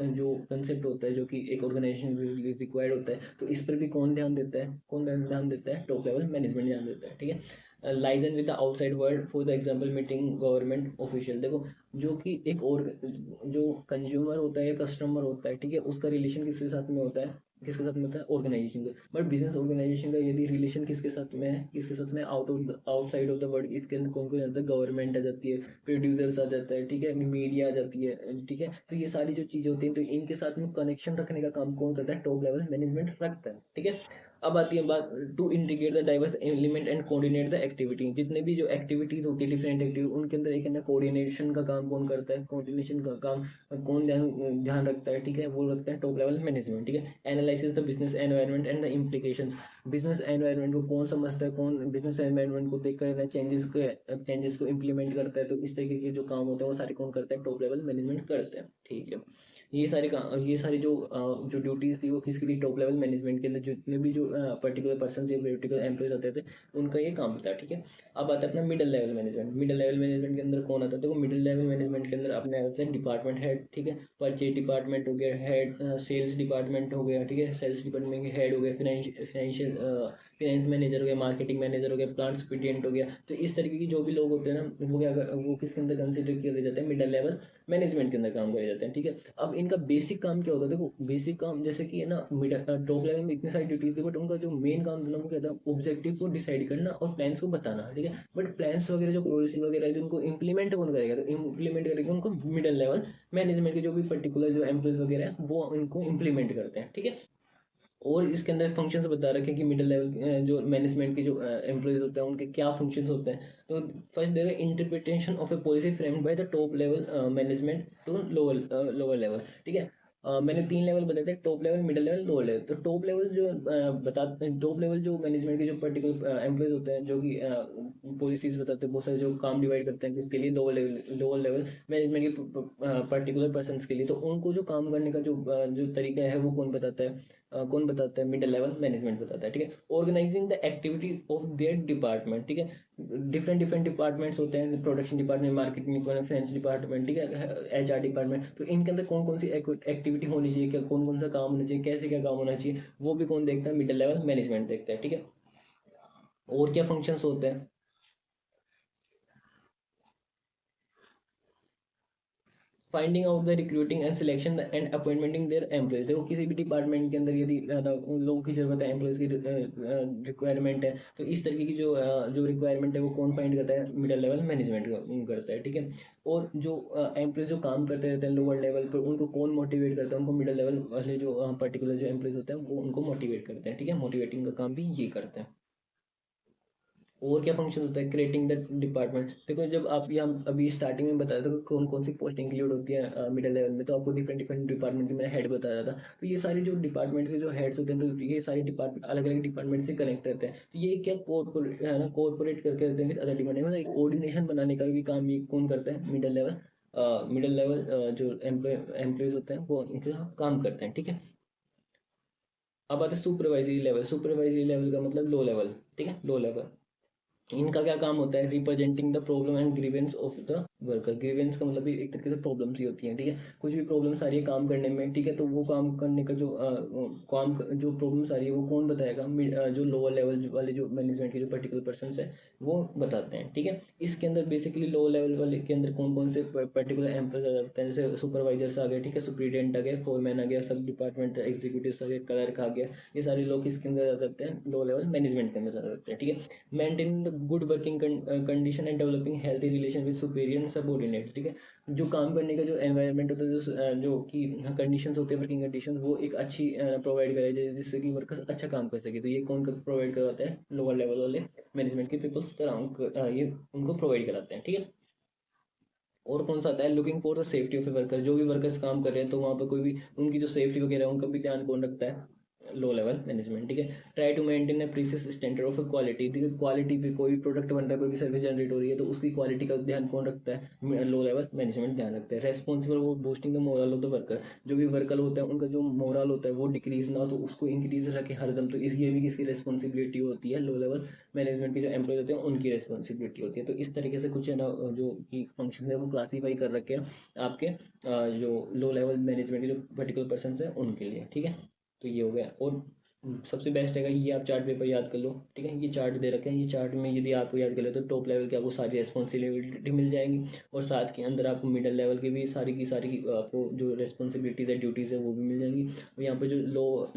जो कंसेप्ट होता है, जो कि एक ऑर्गेनाइजेशन रिक्वायर्ड होता है, तो इस पर भी कौन ध्यान देता है, ध्यान देता है, टॉप लेवल मैनेजमेंट ध्यान देता है, ठीक है। Liaison with the outside world for the example meeting government official. देखो जो कि एक और जो कंज्यूमर होता है या कस्टमर होता है, ठीक है, उसका रिलेशन किसके साथ में होता है, ऑर्गेनाइजेशन का। बट बिजनेस ऑर्गेनाइजेशन का यदि रिलेशन किसके साथ में है, आउटसाइड ऑफ द वर्ल्ड, इसके अंदर कौन कौन आता है, गवर्नमेंट आ जाती है, प्रोड्यूसर्स आ जाता है, ठीक है, मीडिया आ जाती है, ठीक है। तो ये सारी जो चीज़ें होती हैं, तो इनके साथ में कनेक्शन रखने का काम कौन करता है, टॉप लेवल मैनेजमेंट रखता है, ठीक है। अब आती है बात to integrate the diverse element and coordinate the activity. जितने भी जो एक्टिविटीज होती है, डिफरेंट एक्टिविटी, उनके अंदर एक है ना कोऑर्डिनेशन का काम कौन करता है, कोऑर्डिनेशन का काम कौन ध्यान ध्यान रखता है, ठीक है, वो रखता है टॉप लेवल मैनेजमेंट, ठीक है। Analysis the business environment and the implications. Business environment को कौन समझता है, कौन बिजनेस एनवायरनमेंट को देख कर चेंजेस को इम्प्लीमेंट करता है, तो इस तरीके के जो काम होते हैं वो सारे कौन करता है, टॉप लेवल मैनेजमेंट करते हैं, ठीक है। ये सारी जो जो ड्यूटीज़ थी वो किसकी थी, टॉप लेवल मैनेजमेंट के अंदर जितने भी जो पर्टिकुलर पर्सन या पर्टिकुलर एम्प्लॉयज होते थे उनका ये काम था, ठीक है। अब आता है अपना middle level management. Middle level management के अंदर कौन आता है, देखो मिडिल लेवल मैनेजमेंट के अंदर अपने आते हैं डिपार्टमेंट हेड, ठीक है। परचेज डिपार्टमेंट हो गया हेड, सेल्स डिपार्टमेंट हो गया, ठीक है, सेल्स डिपार्टमेंट के हेड हो गया, फाइनेंशियल फाइनेंस मैनेजर हो गया, मार्केटिंग मैनेजर हो गया, प्लांट सुपरिटेंडेंट हो गया। तो इस तरीके की जो भी लोग होते हैं ना वो किसके अंदर कंसिडर किए जाते हैं, मिडिल लेवल मैनेजमेंट के अंदर काम करे जाते हैं, ठीक है। अब इनका बेसिक काम क्या होता है, देखो बेसिक काम जैसे कि है ना मिडिल टॉप लेवल में इतनी सारी ड्यूटीज थी, बट उनका जो मेन काम था ना वो क्या था, ऑब्जेक्टिव को डिसाइड करना और प्लान्स को बताना, ठीक है। बट प्लान्स वगैरह जो पॉलिसी वगैरह है जिनको इंप्लीमेंट कौन करेगा, तो इंप्लीमेंट करेगा उनको मिडिल लेवल मैनेजमेंट के जो भी पर्टिकुलर जो एम्प्लॉयज वगैरह है वो उनको इंप्लीमेंट करते हैं, ठीक है। और इसके अंदर फंक्शंस बता रखे हैं कि मिडिल लेवल जो मैनेजमेंट के जो एम्प्लॉयज होते हैं उनके क्या फंक्शंस होते हैं। तो फर्स्ट दे रहे interpretation of a policy framed by the top level management to lower level, ठीक है। मैंने 3 लेवल बताए थे, top level, middle level, lower level. तो टॉप लेवल जो बताते हैं, टॉप लेवल जो मैनेजमेंट के जो पर्टिकुलर एम्प्लॉयज होते हैं जो कि पॉलिसीज बताते हैं, बहुत सारे जो काम डिवाइड करते हैं किसके लिए, लोअर लेवल मैनेजमेंट के पर्टिकुलर पर्सन के लिए। तो उनको जो काम करने का जो तरीका है वो कौन बताता है, मिडिल लेवल मैनेजमेंट बताता है, ठीक है। Organising the activity of their department, ठीक है। डिफरेंट डिफरेंट डिपार्टमेंट्स होते हैं, production department, marketing department, finance department, ठीक है, एचआर डिपार्टमेंट। तो इनके अंदर कौन कौन सी एक्टिविटी होनी चाहिए, क्या कौन कौन सा काम होना चाहिए, कैसे क्या काम होना चाहिए, वो भी कौन देखता है, मिडिल लेवल मैनेजमेंट देखता है, ठीक है। और क्या फंक्शंस होते हैं, finding out the recruiting and selection and appointmenting their employees. देखो किसी भी डिपार्टमेंट के अंदर यदि उन लोगों की जरूरत है, एम्प्लॉयज की रिक्वायरमेंट है, तो इस तरीके की जो रिक्वायरमेंट है वो कौन फाइंड करता है, मिडिल लेवल मैनेजमेंट करता है, ठीक है। और जो एम्प्लॉयज जो काम करते रहते हैं लोअर लेवल पर उनको कौन मोटिवेट करता है, उनको मिडिल लेवल वाले जो पर्टिकुलर जो एम्प्लॉयज होते हैं वो उनको मोटिवेट करते हैं, ठीक है। मोटिवेटिंग का काम भी ये करते हैं। और क्या फंक्शन होता है, क्रिएटिंग द डिपार्टमेंट। देखो जब आप यहाँ अभी स्टार्टिंग में बताया था कि कौन कौन सी पोस्ट इंक्लूड होती है मिडिल लेवल में, तो आपको डिफरेंट डिफरेंट डिपार्टमेंट की मैंने हेड बताया था। तो ये सारे जो डिपार्टमेंट के जो हेड्स होते हैं, तो ये सारे डिपार्टमेंट अलग अलग डिपार्टमेंट से कनेक्ट रहते हैं। तो ये क्या कॉर्पोरेट है ना, कॉर्पोरेट करके रहते हैं अदर डिपार्टमेंट, मतलब कोऑर्डिनेशन बनाने का भी काम ये कौन करता है, मिडिल लेवल जो एम्प्लॉयज होते हैं वो इनके साथ काम करते हैं, ठीक है। अब आते हैं सुपरवाइजरी लेवल। सुपरवाइजरी लेवल का मतलब लो लेवल, ठीक है, लो लेवल। इनका क्या काम होता है, representing the problem and grievance of the worker. Grievance का मतलब भी एक तरीके से प्रॉब्लम्स ही होती हैं, ठीक है। कुछ भी प्रॉब्लम्स आ रही है काम करने में, ठीक है, तो वो काम करने का जो प्रॉब्लम्स आ रही है वो कौन बताएगा, जो लोअर लेवल वाले जो मैनेजमेंट के जो पर्टिकुलर पर्सन है वो बताते हैं, ठीक है। इसके अंदर बेसिकली लोअर लेवल वाले के अंदर कौन कौन से पर्टिकुलर एम्प्लॉयज आ जाते हैं, जैसे सुपरवाइजर्स आ गए, ठीक है, सुप्रीडेंट आ गए, फोरमैन आ गया, सब डिपार्टमेंट एग्जीक्यूटिव आ गए, क्लर्क आ गया। ये सारे लोग किसके अंदर आ जाते हैं, लो लेवल मैनेजमेंट के अंदर आ जाते हैं, ठीक है। Maintaining the good working condition and developing healthy relation with superior and subordinate, ठीक है। जो काम करने का जो एनवायरनमेंट होता है, जो कि कंडीशंस होते हैं, वर्किंग कंडीशंस, वो एक अच्छी प्रोवाइड कराई जाए जिससे कि वर्कर्स अच्छा काम कर सके। तो ये कौन प्रोवाइड करवाता है, लोअर लेवल वाले मैनेजमेंट के पीपल्स ये उनको प्रोवाइड कराते हैं, ठीक है। और कौन सा आता है, looking for the safety of a worker. जो भी वर्कर्स काम कर रहे हैं तो वहाँ पर कोई भी उनकी जो सेफ्टी वगैरह है उनका भी ध्यान कौन रखता है, लो लेवल मैनेजमेंट, ठीक है। Try to maintain a precious standard of quality, ठीक है। क्वालिटी पे कोई प्रोडक्ट बन रहा है, कोई भी सर्विस जनरेट हो रही है तो उसकी क्वालिटी का ध्यान कौन रखता है, लो लेवल मैनेजमेंट ध्यान रखता है। Responsible for boosting the moral of the worker. जो भी वर्कर होता है उनका जो मोरल होता है वो डिक्रीज ना हो तो उसको इंक्रीज रखे हरदम। तो इस ये भी किसकी रिस्पॉन्सिबिलिटी होती है, लो लेवल मैनेजमेंट के जो एम्प्लॉय होते हैं उनकी रिस्पॉन्सिबिलिटी होती है। तो इस तरीके से कुछ है ना जो कि फंक्शन है वो क्लासीफाई कर रखे हैं आपके जो लो लेवल मैनेजमेंट के जो पर्टिकुलर पर्सन है उनके लिए, ठीक है। तो ये हो गया। और सबसे बेस्ट है ये आप चार्ट पेपर याद कर लो, ठीक है। ये चार्ट दे रखे हैं, ये चार्ट में यदि आपको याद कर लो तो टॉप लेवल की आपको सारी रिस्पॉन्सिबिलिटी मिल जाएंगी, और साथ के अंदर आपको मिडिल लेवल की भी सारी की सारी आपको जो रिस्पॉन्सिबिलिटीज़ है, ड्यूटीज़ है, वो भी मिल जाएंगी। और यहाँ पर जो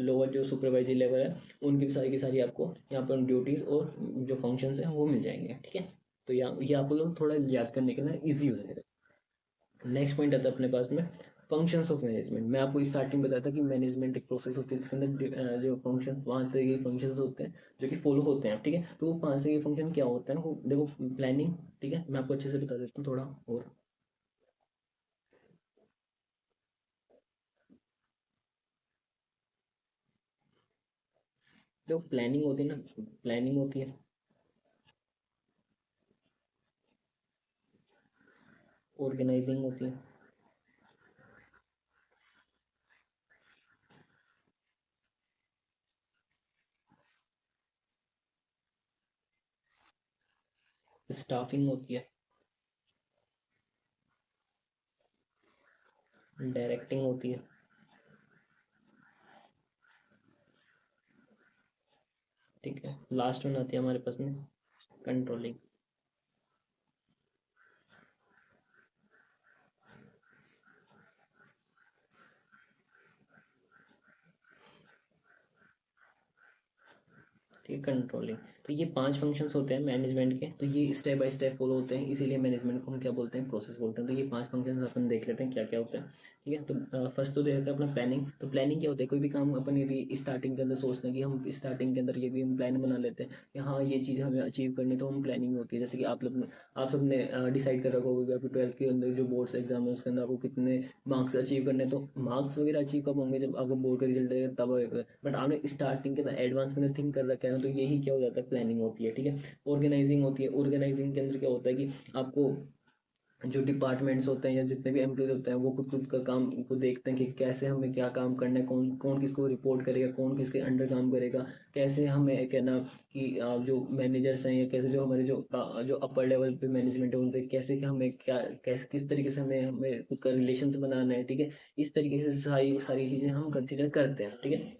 लोअर जो सुपरवाइजरी लेवल है उनकी भी सारी की सारी आपको यहाँ पर ड्यूटीज़ और जो फंक्शंस हैं वो मिल जाएंगे, ठीक है। तो ये आपको लोग थोड़ा याद करने के लिए ईजी हो जाएगा। नेक्स्ट पॉइंट आता है अपने पास में, फंक्शंस ऑफ मैनेजमेंट। मैं आपको स्टार्टिंग बताया था कि मैनेजमेंट एक प्रोसेस होती है जिसके अंदर जो फंक्शन 5 तरह के फंक्शंस होते हैं जो कि फॉलो होते हैं, ठीक है। तो वो 5 तरह के फंक्शन क्या होते हैं, वो देखो प्लानिंग, ठीक है, मैं आपको अच्छे से बता देता हूँ थोड़ा और। जो प्लानिंग होती है ना, प्लानिंग होती है, ऑर्गेनाइजिंग होती है, स्टाफिंग होती है, डायरेक्टिंग होती है, ठीक है। लास्ट में आती है हमारे पास में कंट्रोलिंग। ठीक है, कंट्रोलिंग। तो ये 5 फंक्शंस होते हैं मैनेजमेंट के, तो ये स्टेप बाय स्टेप फॉलो होते हैं, इसीलिए मैनेजमेंट को हम क्या बोलते हैं, प्रोसेस बोलते हैं। तो ये 5 फंक्शंस अपन देख लेते हैं क्या क्या होते हैं, ठीक है। तो फर्स्ट तो देखते हैं अपना प्लानिंग। तो प्लानिंग क्या होता है, कोई भी काम अपन यदि स्टार्टिंग के अंदर सोचते हैं कि हम स्टार्टिंग के अंदर ये भी हम प्लान बना लेते हैं कि हाँ ये चीज़ हमें अचीव करनी, तो हम प्लानिंग होती है। जैसे कि आप सब ने डिसाइड कर रखा होगा कि आपकी 12th के अंदर जो बोर्ड्स एग्जाम है उसके अंदर आपको कितने मार्क्स अचीव करने हैं। तो मार्क्स वगैरह अचीव कब होंगे, जब आपको बोर्ड का रिजल्ट आएगा तब होगा। बट आपने स्टार्टिंग के अंदर एडवांस के अंदर थिंक कर रखा है ना, तो यही क्या हो जाता है, प्लानिंग होती है, ठीक है। ऑर्गेनाइजिंग होती है। ऑर्गेनाइजिंग के अंदर क्या होता है कि आपको जो डिपार्टमेंट्स होते हैं या जितने भी एम्प्लॉयज होते हैं वो खुद खुद का काम को देखते हैं कि कैसे हमें क्या काम करना है, कौन कौन किसको रिपोर्ट करेगा, कौन किसके अंडर काम करेगा, कैसे हमें कहना कि जो मैनेजर्स हैं या कैसे जो हमारे जो अपर लेवल पे मैनेजमेंट है उनसे कैसे कि हमें क्या कैसे किस तरीके से हमें खुद का रिलेशन बनाना है, ठीक है। इस तरीके से सारी सारी चीज़ें हम कंसिडर करते हैं, ठीक है।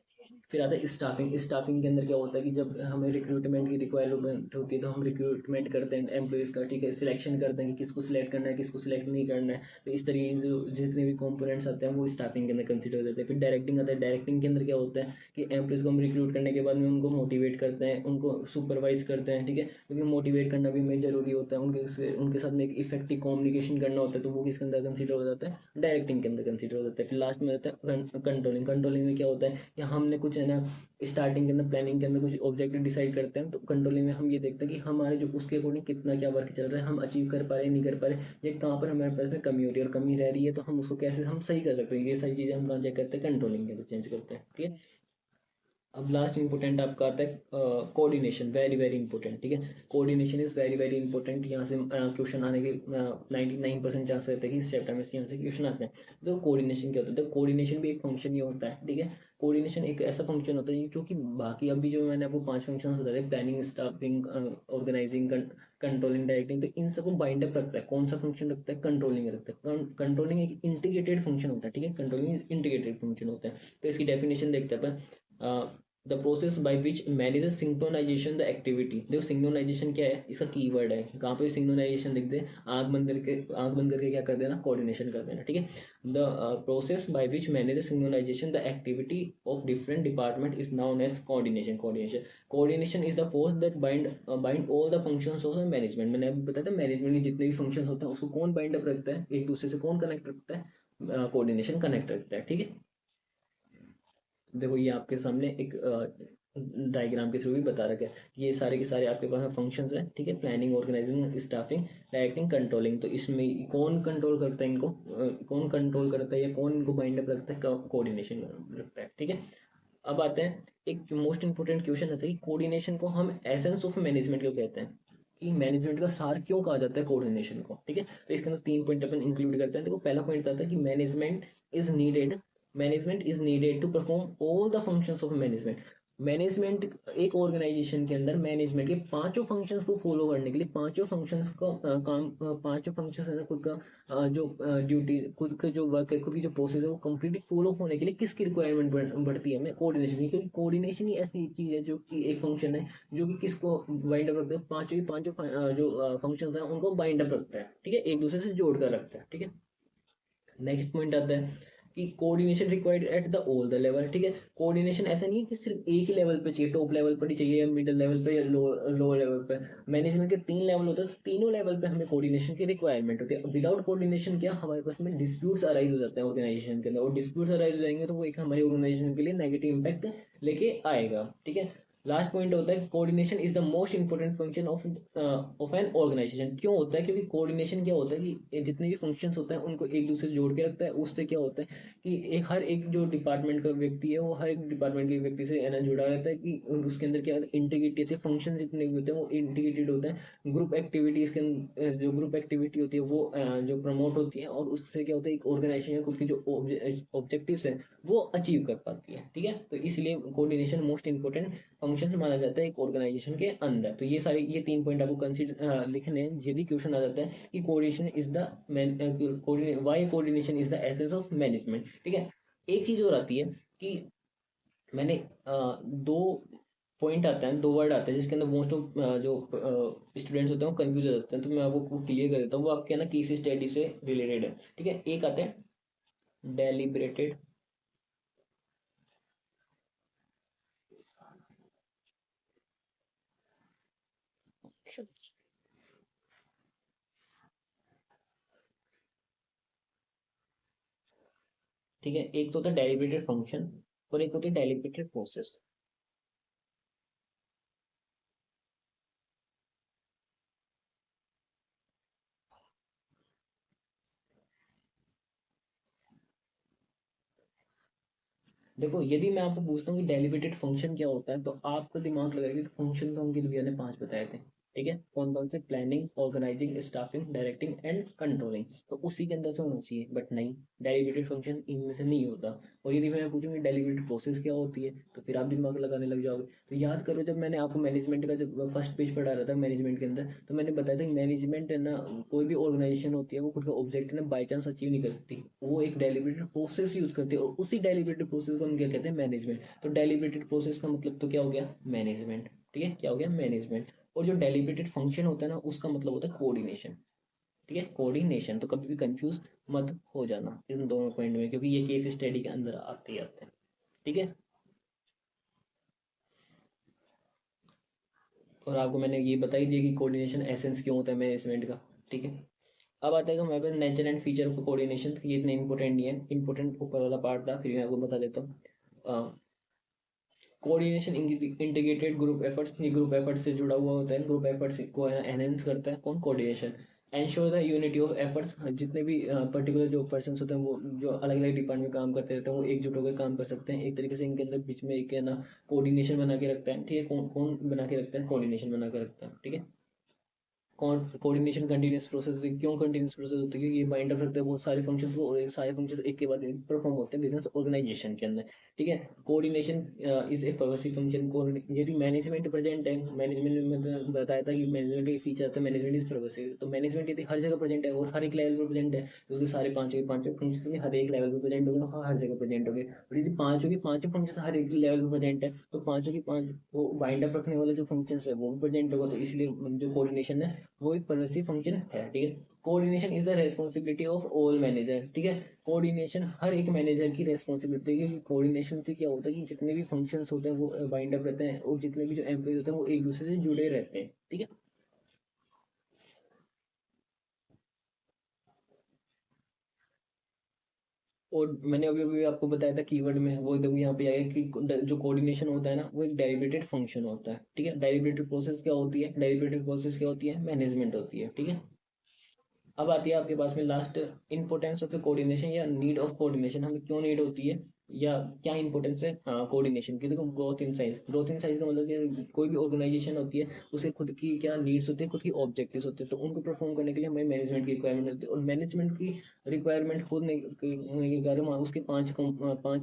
फिर आता है स्टाफिंग। स्टाफिंग के अंदर क्या होता है कि जब हमें रिक्रूटमेंट की रिक्वायरमेंट होती है तो हम रिक्रूटमेंट करते हैं एम्प्लॉयज़ का, ठीक है। सिलेक्शन करते हैं कि किसको सिलेक्ट करना है, किसको सिलेक्ट नहीं करना है। तो इस तरीके से जो जितने भी कंपोनेंट्स आते हैं वो स्टाफिंग के अंदर कंसिडर हो जाते हैं। फिर डायरेक्टिंग आता है। डायरेक्टिंग के अंदर क्या होता है कि एम्प्लॉयज़ को हम रिक्रूट करने के बाद में उनको मोटिवेट करते हैं, उनको सुपरवाइज करते हैं, ठीक है। क्योंकि मोटिवेट करना भी हमें ज़रूरी होता है, उनके साथ में एक इफेक्टिव कम्युनिकेशन करना होता है, तो वो किसके अंदर कंसिडर हो जाता है, डायरेक्टिंग के अंदर कंसिडर हो जाता है। फिर लास्ट में आता है कंट्रोलिंग। कंट्रोलिंग में क्या होता है कि हमने कुछ है ना स्टार्टिंग के अंदर प्लानिंग के अंदर कुछ ऑब्जेक्टिव डिसाइड करते हैं, तो कंट्रोलिंग में हम ये देखते हैं कि हमारे जो उसके अकॉर्डिंग कितना क्या वर्क चल रहा है, हम अचीव कर पा रहे हैं नहीं कर पा रहे, ये कहाँ पर हमारे पास में कमी हो रही है, और कमी रह रही है तो हम उसको कैसे हम सही कर सकते हैं, ये सारी चीज़ें हम कहाँ चेक करते हैं, कंट्रोलिंग के अंदर चेंज करते हैं, ठीक है। अब लास्ट इंपॉर्टेंट आपका आता है कोऑर्डिनेशन, वेरी वेरी इंपॉर्टेंट, ठीक है। Coordination is very very important. यहाँ से क्वेश्चन आने के 99% चांस रहते हैं कि इस चैप्टर में से यहाँ से क्वेश्चन आते हैं। तो कोऑर्डिनेशन क्या होता है, तो कोऑर्डिनेशन भी एक फंक्शन ही होता है, ठीक है। कोऑर्डिनेशन एक ऐसा फंक्शन होता है जो कि बाकी अभी जो मैंने आपको 5 फंक्शन बताए, planning, staffing, organising, controlling, directing, तो इन सबको बाइंड अप रखता है। कौन सा फंक्शन रखता है, कंट्रोलिंग रखता है। कंट्रोलिंग एक इंटीग्रेटेड फंक्शन होता है, ठीक है। कंट्रोलिंग इंटीग्रेटेड फंक्शन होता है। तो इसकी डेफिनेशन देखते हैं अपन। The process by which manages synchronisation the activity. देखो सिंक्रोनाइजेशन क्या है, इसका कीवर्ड है, कहाँ पे सिंक्रोनाइजेशन लिख दे, आंख बंद करके क्या कर देना, कोऑर्डिनेशन कर देना, ठीक है। The process by which manages synchronisation the activity of different department is known as coordination. Coordination is the force that bind all the functions of management. मैंने अभी बताया था मैनेजमेंट के जितने भी फंक्शंस होते हैं उसको कौन बाइंड अप रखता है, एक दूसरे से कौन कनेक्ट रखता है, कोऑर्डिनेशन कनेक्ट रखता है, ठीक है। देखो ये आपके सामने एक डायग्राम के थ्रू भी बता रखा है कि ये सारे के सारे आपके पास में फंक्शंस हैं, ठीक है। Planning, organising, staffing, directing, controlling. तो इसमें कौन कंट्रोल करता है इनको, कौन कंट्रोल करता है या कौन इनको बाइंड अप रखता है, कोऑर्डिनेशन रखता है, ठीक है। अब आते हैं एक मोस्ट इंपोर्टेंट क्वेश्चन आता है कि कोऑर्डिनेशन को हम एसेंस ऑफ मैनेजमेंट क्यों कहते हैं, कि मैनेजमेंट का सार क्यों कहा जाता है कोऑर्डिनेशन को, ठीक है। तो इसके अंदर 3 पॉइंट अपन इंक्लूड करते हैं। देखो पहला पॉइंट आता है कि management is needed to perform all the functions of management. Management एक ऑर्गेनाइजेशन के अंदर मैनेजमेंट के पांचों फंक्शंस को फॉलो करने के लिए, पांचों फंक्शंस का पांचों फंक्शंस है खुद का जो ड्यूटी, खुद का जो वर्क है, खुद की जो प्रोसेस है वो कंप्लीटली फॉलो होने के लिए किसकी रिक्वायरमेंट बढ़ती है, हमें कोऑर्डिनेशन की। क्योंकि कोऑर्डिनेशन ही ऐसी चीज है जो कि एक फंक्शन है जो कि किसको बाइंड अप रखता है, पांचों ही पांचों जो फंक्शंस हैं उनको बाइंड अप रखता है, ठीक है, एक दूसरे से जोड़ कर रखता है, ठीक है। नेक्स्ट पॉइंट आता है कि coordination required at the all the level, ठीक है। कोऑर्डिनेशन ऐसा नहीं है कि सिर्फ एक ही लेवल पे चाहिए, टॉप लेवल पर ही चाहिए या मिडिल लेवल पे या लोअर लेवल पे। मैनेजमेंट के 3 लेवल होते हैं, तो तीनों लेवल पे हमें कोऑर्डिनेशन की रिक्वायरमेंट होती है। विदाउट कोऑर्डिनेशन क्या हमारे पास में डिस्प्यूट्स अराइज हो जाते हैं ऑर्गेनाइजेशन के अंदर, और डिस्प्यूट्स अराइज हो जाएंगे तो वो एक हमारे ऑर्गेनाइजेशन के लिए नेगेटिव इंपैक्ट लेके आएगा, ठीक है। लास्ट पॉइंट होता है coordination is the most important function of an organisation. क्यों होता है, क्योंकि कोऑर्डिनेशन क्या होता है कि जितने भी फंक्शंस होते हैं उनको एक दूसरे से जोड़ के रखता है। उससे क्या होता है कि हर एक जो डिपार्टमेंट का व्यक्ति है वो हर एक डिपार्टमेंट के व्यक्ति से है ना जुड़ा रहता है, कि उसके अंदर क्या इंटीग्रेटेड होती है, फंक्शन जितने भी होते हैं वो इंटीग्रेटेड होते हैं। ग्रुप एक्टिविटीज के जो ग्रुप एक्टिविटी होती है वो जो प्रमोट होती है, और उससे क्या होता है एक ऑर्गेनाइजेशन खुद की जो ऑब्जेक्टिव्स है वो अचीव कर पाती है, ठीक है। तो इसलिए coordination most important function function माना जाता है एक ऑर्गेनाइजेशन के अंदर। तो ये सारे ये 3 पॉइंट आपको कंसिडर लिखने हैं। यदि क्वेश्चन आ जाता है कि coordination is the why coordination is the essence of management, ठीक है। एक चीज और आती है कि मैंने दो पॉइंट आता है, दो वर्ड आते हैं जिसके अंदर मोस्ट ऑफ जो स्टूडेंट्स होते हैं वो कंफ्यूज हो जाते हैं, तो मैं आपको क्लियर कर देता हूँ। वो आपके ना केस स्टडी से रिलेटेड है, ठीक है। एक आता है डेलिब्रेटेड, ठीक है। एक तो होता है डेलिब्रेटेड फंक्शन और एक होती है डेलिब्रेटेड प्रोसेस। देखो, यदि मैं आपको पूछता हूँ कि डेलिब्रेटेड फंक्शन क्या होता है, तो आपका दिमाग लगाएगा कि फंक्शन तो अंकित भैया ने 5 बताए थे, ठीक है। कौन कौन से? Planning, organising, staffing, directing and controlling. तो उसी के अंदर से होना चाहिए, बट नहीं, डेलिब्रेटेड फंक्शन इनमें से नहीं होता। और यदि मैं पूछूंगी डेलिब्रेटेड प्रोसेस क्या होती है, तो फिर आप दिमाग लगाने लग जाओगे। तो याद करो, जब मैंने आपको मैनेजमेंट का जब फर्स्ट पेज पढ़ा रहा था मैनेजमेंट के अंदर, तो मैंने बताया था कि मैनेजमेंट है ना, कोई भी ऑर्गेनाइजेशन होती है वो खुद का ऑब्जेक्ट ना बाई चांस अचीव नहीं करती, वो एक डेलिब्रेटेड प्रोसेस यूज करती है, और उसी डेलिब्रेटेड प्रोसेस को हम क्या कहते हैं? मैनेजमेंट। तो डेलिब्रेटेड प्रोसेस का मतलब तो क्या हो गया? मैनेजमेंट, ठीक है। क्या हो गया? मैनेजमेंट। और जो डेलिब्रेटेड फंक्शन होता है ना, उसका मतलब होता है कोऑर्डिनेशन, ठीक है, कोऑर्डिनेशन। तो कभी भी कंफ्यूज मत हो जाना इन दोनों पॉइंट में, क्योंकि ये केस स्टडी के अंदर आते ही आते हैं, ठीक है। और आपको मैंने ये बता ही दिया कि कोऑर्डिनेशन एसेंस क्यों होता है मैनेजमेंट का, ठीक है। अब आता है हमारे पास nature and feature of coordination. ये इतने इंपॉर्टेंट नहीं है, इंपॉर्टेंट ऊपर वाला पार्ट था, फिर मैं आपको बता देता हूँ। कोऑर्डिनेशन इंटीग्रेटेड ग्रुप एफर्ट्स, ये ग्रुप एफर्ट्स से जुड़ा हुआ होता है। ग्रुप एफर्ट्स को एनहेंस करता है कौन? Coordination. Ensure the unity of efforts, जितने भी पर्टिकुलर जो पर्सन होते हैं वो जो अलग अलग डिपार्टमेंट में काम करते रहते हैं वो एकजुट होकर काम कर सकते हैं। एक तरीके से इनके अंदर बीच में एक है ना कोऑर्डिनेशन बना के रखता है, ठीक है। कौन कौन बना के रखता है? कोऑर्डिनेशन बना के रखता है, ठीक है। कोऑर्डिनेशन कंटीन्यूअस प्रोसेस क्यों कंटीन्यूअस प्रोसेस होती है? क्योंकि ये बाइंड अप रखते हैं बहुत सारे फंक्शंस को, और ये सारे फंक्शंस एक के बाद एक परफॉर्म होते हैं बिजनेस ऑर्गेनाइजेशन के अंदर, ठीक है। Coordination is a pervasive function. यदि मैनेजमेंट प्रेजेंट है, मैनेजमेंट में बताया था कि मैनेजमेंट का फीचर आता है मैनेजमेंट इज पर्वसिव। तो मैनेजमेंट यदि हर जगह प्रेजेंट है और हर एक लेवल पर प्रेजेंट है, तो उसके सारे पांचों के पांचों फंक्शन हर एक लेवल पर प्रेजेंट हो गए, हर जगह प्रेजेंट हो गए। और यदि पांचों के पांचों फंक्शन हर एक लेवल पर प्रेजेंट है, तो पांचों की पांच वो बाइंड अप रखने वाले जो फंक्शन है वो भी प्रेजेंट होगा। तो इसलिए जो कोऑर्डिनेशन है वो एक परवेसिव फंक्शन है, ठीक है। Coordination is the responsibility of all manager, ठीक है। कोऑर्डिनेशन हर एक मैनेजर की रेस्पॉन्सिबिलिटी है, क्योंकि कोऑर्डिनेशन से क्या होता है कि जितने भी फंक्शंस होते हैं वो बाइंड अप रहते हैं, और जितने भी जो एम्प्लॉय होते हैं वो एक दूसरे से जुड़े रहते हैं, ठीक है। और मैंने अभी अभी आपको बताया था कीवर्ड में, वो देखो यहाँ पे आया कि जो कोऑर्डिनेशन होता है ना वो एक डेलिब्रेटेड फंक्शन होता है, ठीक है। डेलिब्रेटेड प्रोसेस क्या होती है? डेलिब्रेटेड प्रोसेस क्या होती है? मैनेजमेंट होती है, ठीक है। अब आती है आपके पास में लास्ट, इंपॉर्टेंस ऑफ कोऑर्डिनेशन या नीड ऑफ कोऑर्डिनेशन, हमें क्यों नीड होती है या क्या इंपॉर्टेंस है कोऑर्डिनेशन की। देखो, growth in size, growth in size का मतलब कि कोई भी ऑर्गेनाइजेशन होती है उसे खुद की क्या नीड्स होती है, खुद की ऑब्जेक्टिव्स होते हैं, तो उनको परफॉर्म करने के लिए हमें मैनेजमेंट की रिक्वायरमेंट होती है। और मैनेजमेंट की रिक्वायरमेंट खुद नहीं होने के कारण उसके पांच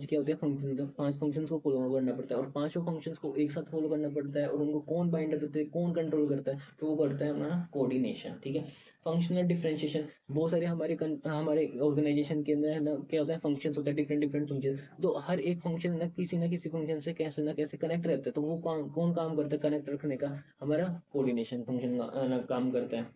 क्या होते हैं? फंक्शन। 5 फंक्शंस को फॉलो करना पड़ता है, और पांचों फंक्शंस को एक साथ फॉलो करना पड़ता है, और उनको कौन बाइंड करते हैं, कौन कंट्रोल करता है? तो वो करता है हमारा कोऑर्डिनेशन, ठीक है। फंक्शनल डिफरेंशिएशन, बहुत सारे हमारे ऑर्गेनाइजेशन के अंदर है ना क्या होता है? फंक्शंस होता है, डिफरेंट डिफरेंट फंक्शन। तो हर एक फंक्शन ना किसी फंक्शन से कैसे ना कैसे कनेक्ट रहता है, तो वो कौन काम करता है कनेक्ट रखने का? हमारा कोऑर्डिनेशन फंक्शन काम करता है,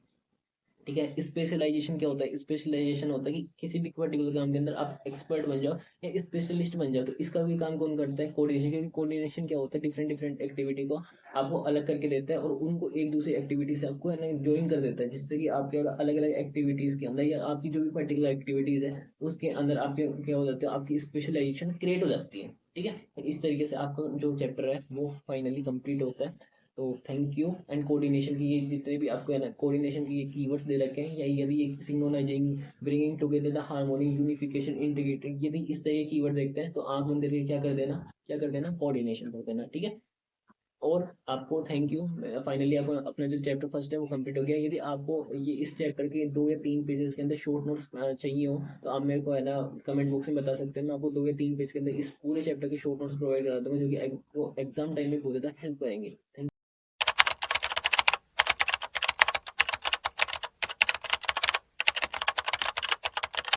ठीक है। स्पेशलाइजेशन क्या होता है? स्पेशलाइजेशन होता है कि किसी भी पर्टिकुलर काम के अंदर आप एक्सपर्ट बन जाओ या स्पेशलिस्ट बन जाओ, तो इसका भी काम कौन करता है? कोऑर्डिनेशन। क्योंकि कोऑर्डिनेशन क्या होता है? डिफरेंट डिफरेंट एक्टिविटी को आपको अलग करके देता है, और उनको एक दूसरी एक्टिविटी से आपको है ना ज्वाइन कर देता है, जिससे कि आपके अलग अलग एक्टिविटीज के अंदर या आपकी जो भी पर्टिकुलर एक्टिविटीज है उसके अंदर आपके क्या हो जाता है? आपकी स्पेशलाइजेशन क्रिएट हो जाती है, ठीक है। इस तरीके से आपका जो चैप्टर है वो फाइनली कंप्लीट होता है। तो थैंक यू। एंड कोऑर्डिनेशन की ये जितने भी आपको है ना कोऑर्डिनेशन की ये कीवर्ड्स दे रखे हैं, या यदि ये synchronising, bringing together the harmony, unification, integrating, यदि इस तरह के कीवर्ड देखते हैं तो आंख बंद करके क्या कर देना? क्या कर देना? कोऑर्डिनेशन कर देना, ठीक है। और आपको थैंक यू। फाइनली आपको अपना जो चैप्टर फर्स्ट है वो कंप्लीट हो गया। यदि आपको ये इस चैप्टर के 2 या 3 पेजेस के अंदर शॉर्ट नोट्स चाहिए हो तो आप मेरे को है ना कमेंट बॉक्स में बता सकते हैं। मैं आपको 2 या 3 पेज के अंदर इस पूरे चैप्टर के शॉर्ट नोट्स प्रोवाइड करा दूंगा, जो कि एग्जाम टाइम में बहुत ज़्यादा हेल्प करेंगे। थैंक